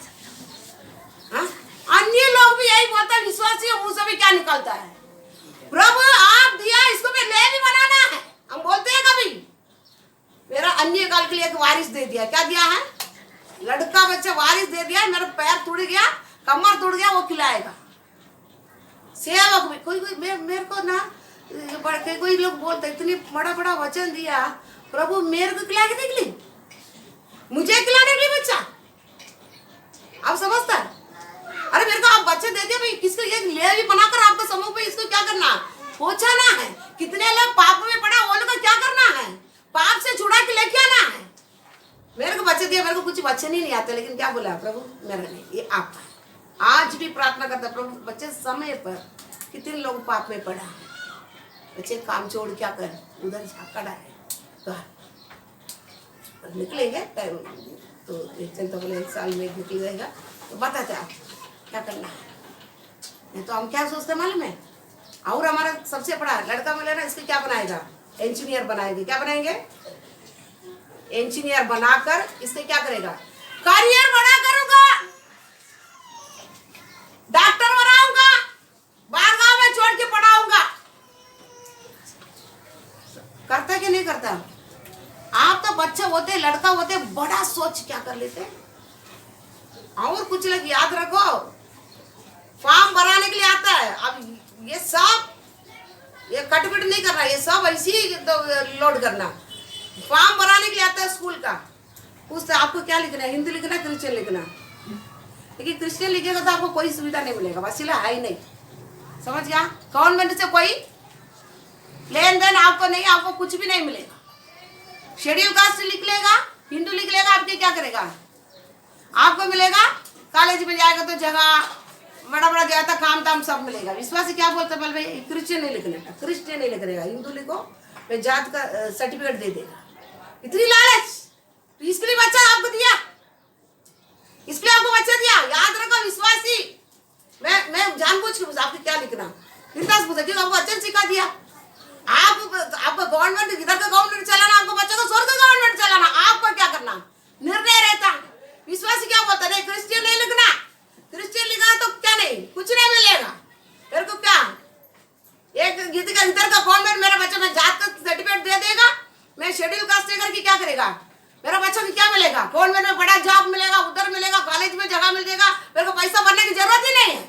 हाँ, अन्य लोग भी यही बोलता है, विश्वासी मुंह से भी क्या निकलता है, प्रभु आप दिया इसको मैं ले भी बनाना है। हम बोलते हैं कभी मेरा अन्य काल के लिए एक वारिस दे दिया, क्या दिया है, लड़का बच्चा वारिस दे दिया, मेरा पैर टूट गया, कमर टूट गया, वो खिलाएगा। सेवक भी कोई मेरे को ना कोई लोग बोलते इतनी बड़ा बड़ा वचन दिया, प्रभु मेरे को खिला के निकली, मुझे खिलाने के लिए बच्चा, आप समझता है? अरे मेरे को आप बच्चे दे दिए भाई, किसको ये लेवी बनाकर आपको समूह पे इसको क्या करना, पहुंचाना है। कितने लोग पाप में पड़ा, वो लोग को क्या करना है, पाप से छुड़ा के लेके आना है। मेरे को बच्चे दिया, मेरे को कुछ वचन ही नहीं आते, लेकिन क्या बोला प्रभु मेरा नहीं, ये आपका है। आज भी प्रार्थना करता प्रभु बच्चे समय पर, कितने लोग पाप में पड़ा है, बच्चे काम छोड़ क्या कर उधर झाकड़ा है, तो निकलेंगे टाइम तो चलता बोले 1 साल में निकल जाएगा, तो बताते आप क्या करना है। नहीं तो हम क्या सोचते मालूम है, और हमारा सबसे बड़ा लड़का मिले ना, इसको क्या बनाएगा, इंजीनियर बनाएंगे। क्या बनाएंगे, इंजीनियर बनाकर इससे क्या करेगा, करियर बड़ा करूंगा, डॉक्टर बनाऊंगा, बाहर गांव में छोड़ के पढ़ाऊंगा। करता कि नहीं करता? आप तो बच्चे होते, लड़का होते, बड़ा सोच क्या कर लेते। और कुछ लोग याद रखो, फॉर्म भराने के लिए आता है, अब ये सब ये कटपिट नहीं करना, ये सब ऐसे ही तो लोड करना। फॉर्म भराने के लिए आता है स्कूल का, पूछते आपको क्या लिखना है, हिंदी लिखना, क्रिश्चियन लिखना। लेकिन क्रिश्चियन लिखेगा तो आपको कोई सुविधा नहीं मिलेगा, वसीला है ही नहीं, समझ गया? गवर्नमेंट से कोई लेन देन आपको नहीं, आपको कुछ भी नहीं मिलेगा। शेड्यूल कास्ट लिख लेगा, हिंदू लिख लेगा, आपके क्या करेगा, आपको मिलेगा, कॉलेज में जाएगा तो जगह बड़ा बड़ा जाता, काम ताम सब मिलेगा। विश्वासी क्या बोलते बोल भाई क्रिश्चियन नहीं लिखने का, क्रिश्चियन नहीं लिख रहेगा, हिंदू लिखो, मैं जात का सर्टिफिकेट दे देगा। इतनी लालच, तो इसके लिए बच्चा आपको दिया, इसलिए आपको बच्चा दिया। याद रखो विश्वासी, मैं जानबूझ के आपको क्या लिखना, बिंदास पूछा, क्यों आपको अच्छा सिखा दिया। आपको गवर्नमेंट, इधर का गवर्नमेंट चलाना, आपको बच्चों को स्वर्ग का गवर्नमेंट चलाना, आपको क्या करना, निर्णय रहता। विश्वासी क्या बोलता है, क्रिश्चियन नहीं लिखना, क्रिश्चियन लिखा तो क्या नहीं, कुछ नहीं मिलेगा। मेरे को क्या एक इधर का गवर्नमेंट मेरा बच्चा में जात का सर्टिफिकेट दे देगा, मैं शेड्यूल कास्ट लेकर के क्या करेगा, मेरा बच्चा को क्या मिलेगा, गवर्नमेंट में बड़ा जॉब मिलेगा, उधर मिलेगा, कॉलेज में जगह मिल जाएगा, मेरे को पैसा भरने की जरूरत ही नहीं है।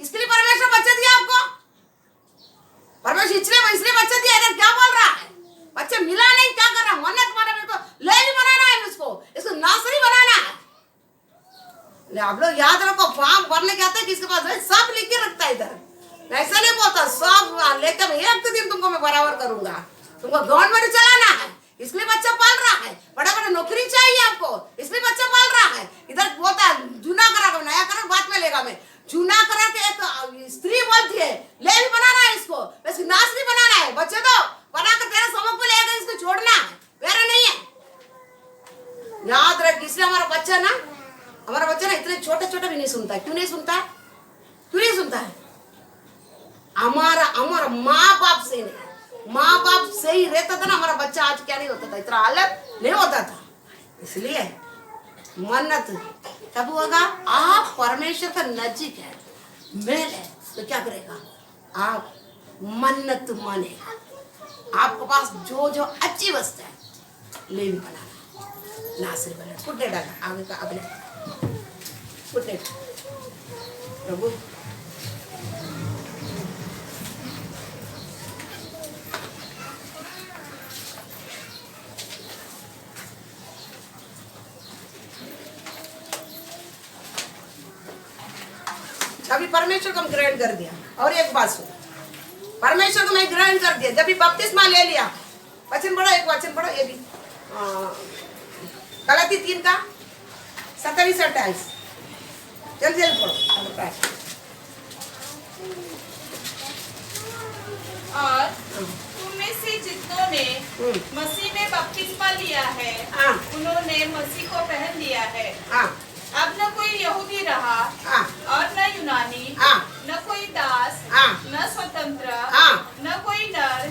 इसके लिए परमेश्वर बच्चा दिया आपको, परमेश्वर इसलिए बच्चा दिया। इधर क्या बोल रहा है, बच्चा मिला नहीं, क्या कर रहा है, मन्नत मारा, मेरे को लेवी बनाना है, इसको नासरी बनाना है। आप लोग याद रखो, फॉर्म भरने के आते हैं, किसके पास सब लिख के रखता है इधर, ऐसा नहीं बोलता सब लेकर एक दिन तुमको मैं बराबर करूंगा, तुमको गवर्नमेंट चलाना है, इसलिए बच्चा पाल रहा है, बड़ा बड़ा नौकरी चाहिए आपको, इसलिए बच्चा पाल रहा है। इधर बोलता है जूना करा, नया करा बात में लेगा, मैं जूना करा के एक स्त्री बोलती है लेवी बनाना है, इसको वैसे नासरी बनाना है, बच्चे तो बनाकर तेरा सबक पे लेगा, इसको छोड़ना है, मेरा नहीं है। याद रख, इसलिए हमारा बच्चा ना इतने छोटे छोटे भी नहीं सुनता है। क्यों नहीं सुनता है, क्यों नहीं सुनता है? हमारा माँ बाप से नहीं, माँ बाप से ही रहता था ना, हमारा बच्चा आज क्या नहीं होता था, इतना हालत नहीं होता था। इसलिए मन्नत कब होगा, आप परमेश्वर का नजीक है, मेल है, तो क्या करेगा, आप मन्नत मानेगा, आपके पास जो जो अच्छी वस्तु है लेवी बनाना, नासरी बनाना, फुटे डाला आगे का अगले फुटे। प्रभु अभी परमेश्वर को हम ग्रहण कर दिया। और एक बात सुनो, परमेश्वर को मैं ग्रहण कर दिया, जब भी बपतिस्मा ले लिया, वचन पढ़ो, एक वचन पढ़ो, ये भी गलाती 3 का 27-28, जल्दी जल्दी पढ़ो। और तुम में से जितनों ने मसीह में बपतिस्मा लिया है, उन्होंने मसीह को पहन लिया है। अब न कोई यहूदी रहा और न यूनानी, न कोई दास, न स्वतंत्र, न कोई नर,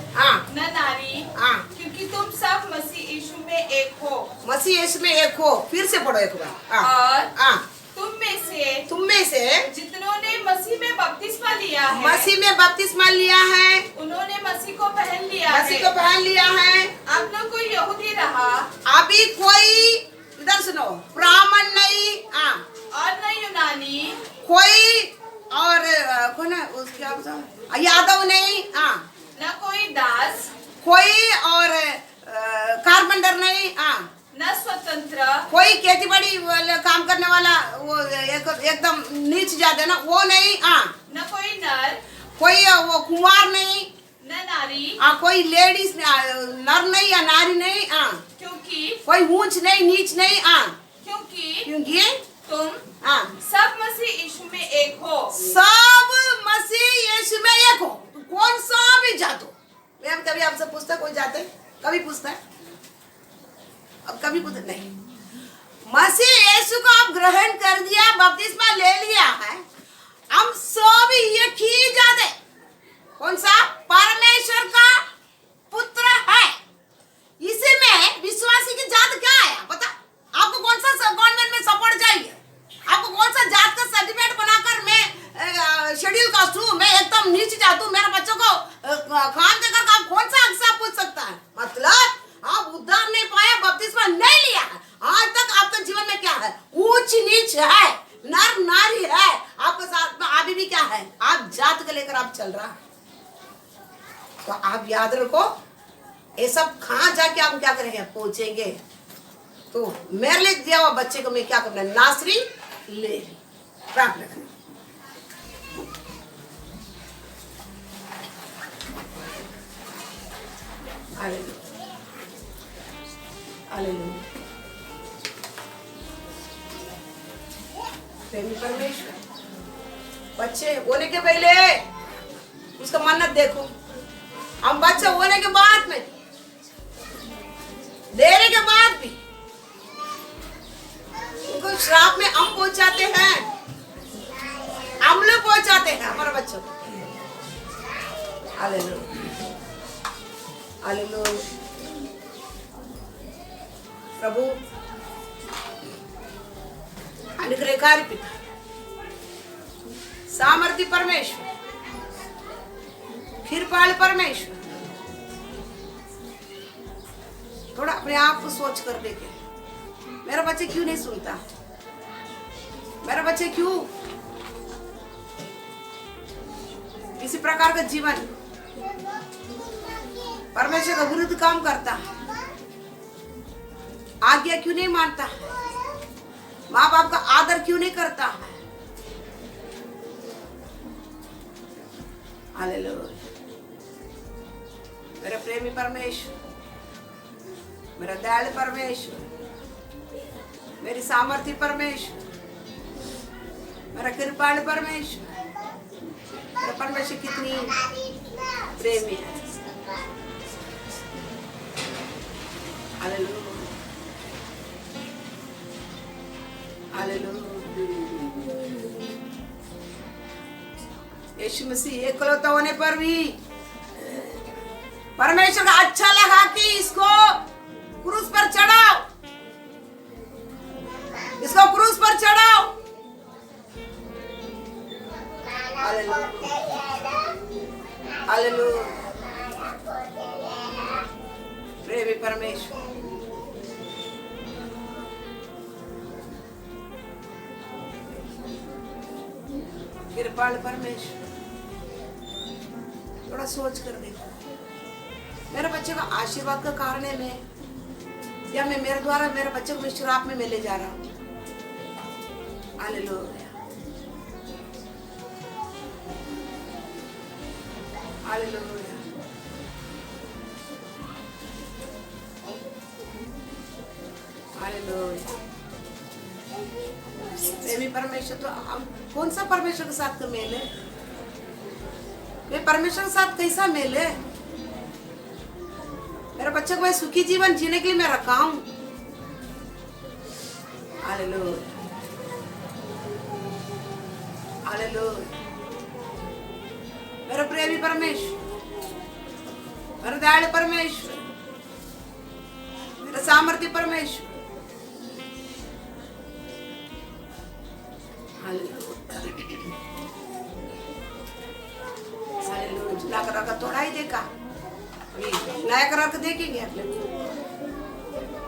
न नारी, क्योंकि तुम सब मसीह यीशु में एक हो। मसीह यीशु में एक हो, फिर से पढ़ो एक बार। और तुम में से जितनों ने मसीह में बपतिस्मा लिया है, मसीह में बपतिस्मा लिया है, उन्होंने मसीह को पहन लिया मसीह को पहन लिया है। अब न कोई यहूदी रहा, अभी कोई इधर सुनो, ब्राह्मण नहीं, हाँ, और न यूनानी, कोई और कौन है उसके यादव नहीं, हाँ, न कोई दास, कोई और कारपेंटर नहीं, हाँ, न स्वतंत्र, कोई खेती बाड़ी वाला काम करने वाला वो एकदम नीच जाते ना वो नहीं, हाँ, न कोई नर, कोई वो कुमार नहीं, न नारी, हाँ, कोई लेडीज नर नहीं या नारी नहीं, हाँ, क्योंकि कोई ऊंच नहीं नीच नहीं, हाँ, क्योंकि तुम हाँ, सब मसीह यीशु में एक हो। सब मसीह यीशु में एक हो। कौन सा भी जातो, मैं कभी आपसे पूछता, कोई जाते कभी पूछता है, अब कभी पूछता नहीं। मसीह यीशु को आप ग्रहण कर दिया, बपतिस्मा ले लिया है, हम सब एक ही जाते। कौन सा? परमेश्वर का पुत्र है। इसी में विश्वासी की जात क्या है पता? आपको कौन सा गवर्नमेंट में सपोर्ट चाहिए? आपको कौन सा जात का सर्टिफिकेट बनाकर मैं शेड्यूल कास्ट हूँ, मैं एकदम नीचे जाता हूँ, मेरे बच्चों को काम देकर आप कौन सा हिस्सा पूछ सकता है? मतलब आप उद्धार नहीं पाया, बपतिस्मा नहीं लिया है, आज तक आपके जीवन में क्या है? ऊंच नीच है, नर नारी है, आपके साथ में अभी भी क्या है? आप जात को लेकर आप चल रहा है। तो आप याद रखो, ये सब कहाँ जाके आप क्या करेंगे? पहुंचेंगे। तो मेरे लिए दिया हुआ बच्चे को मैं क्या करना है? नासरी ले ली, प्रार्थना करना। Hallelujah, hallelujah. प्रेमी परमेश्वर, बच्चे होने के पहले उसका मन्नत देखो, हम बच्चे होने के बाद में, देने के बाद भी उनको श्राप में हम पहुंचाते हैं, हम लोग पहुंचाते हैं हमारे बच्चों को। Hallelujah, hallelujah. प्रभु अनुग्रहकारी पिता, सामर्थ्य परमेश्वर, कृपालु परमेश्वर, थोड़ा अपने आप को सोच कर देखे, मेरा बच्चे क्यों नहीं सुनता? मेरा बच्चे क्यों इसी प्रकार का जीवन परमेश्वर का विरुद्ध काम करता है? आज्ञा क्यों नहीं मानता है? माँ बाप का आदर क्यों नहीं करता है? हालेलुया। मेरा प्रेमी परमेश्वर, मेरा दयालु परमेश्वर, मेरी सामर्थ्य परमेश्वर, मेरा कृपालु परमेश्वर, मेरा परमेश्वर कितनी प्रेमी है। Hallelujah, hallelujah. यीशु मसीह एकलौता होने पर भी परमेश्वर का अच्छा लगा कि इसको क्रूस पर चढ़ाओ, इसको क्रूस पर चढ़ाओ। Hallelujah, hallelujah. प्रेमी परमेश्वर, कृपालु परमेश्वर, थोड़ा सोच कर देखो, मेरे बच्चे का आशीर्वाद का कारण है मैं, या मैं मेरे द्वारा मेरे बच्चे को मैं श्राप में ले जा रहा हूँ? Hallelujah, hallelujah, hallelujah. प्रेमी परमेश्वर, तो हम कौन सा परमेश्वर के साथ का मेल है? मैं परमेश्वर के साथ कैसा मेल है? मेरे बच्चे को मैं सुखी जीवन जीने के लिए मैं रखा हूं। Hallelujah, hallelujah. मेरा प्रेमी परमेश्वर, मेरा दयालु परमेश्वर, मेरा सामर्थ्य परमेश्वर, झूला कलर का थोड़ा ही देखा, नया कलर का देखेंगे अगले।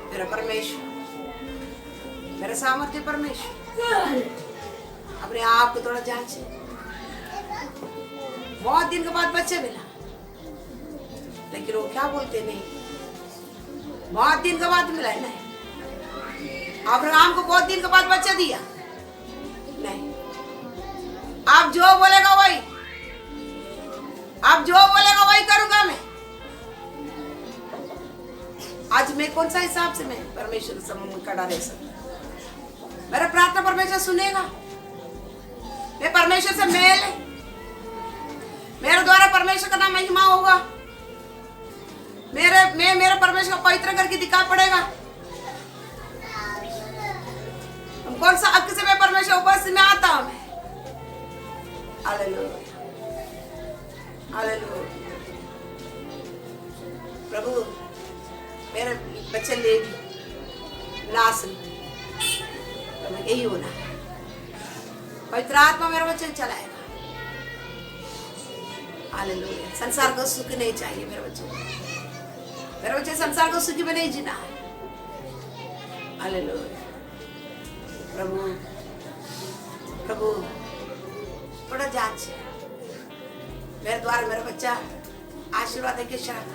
मेरा परमेश्वर, मेरा सामर्थ्य परमेश्वर। अपने आप को थोड़ा जांचे। बहुत दिन के बाद बच्चे मिला, लेकिन वो क्या बोलते नहीं, बहुत दिन के बाद मिला नहीं। अब्राहम को बहुत दिन के बाद बच्चा दिया नहीं। आप जो बोलेगा वही, आप जो बोलेगा वही करूंगा मैं। आज मैं कौन सा हिसाब से मैं परमेश्वर के सामने खड़ा रह सकता? मेरा प्रार्थना परमेश्वर सुनेगा। मैं परमेश्वर से मेल है, मेरे द्वारा परमेश्वर का नाम महिमा होगा। मेरे परमेश्वर को पवित्र करके दिखा पड़ेगा। हम कौन सा हक से मैं परमेश्वर उपस्थित में आता हूं मैं। Hallelujah, hallelujah. प्रभु मेरे बच्चे ले नासन यही होना, पवित्र आत्मा मेरे बच्चे चलाएगा। हालेलुया। संसार को सुख नहीं चाहिए मेरे बच्चों को, मेरे बच्चे संसार को सुखी में नहीं जीना है। हालेलुया। प्रभु प्रभु थोड़ा जांच, मेरे द्वारा मेरा बच्चा आशीर्वाद के साथ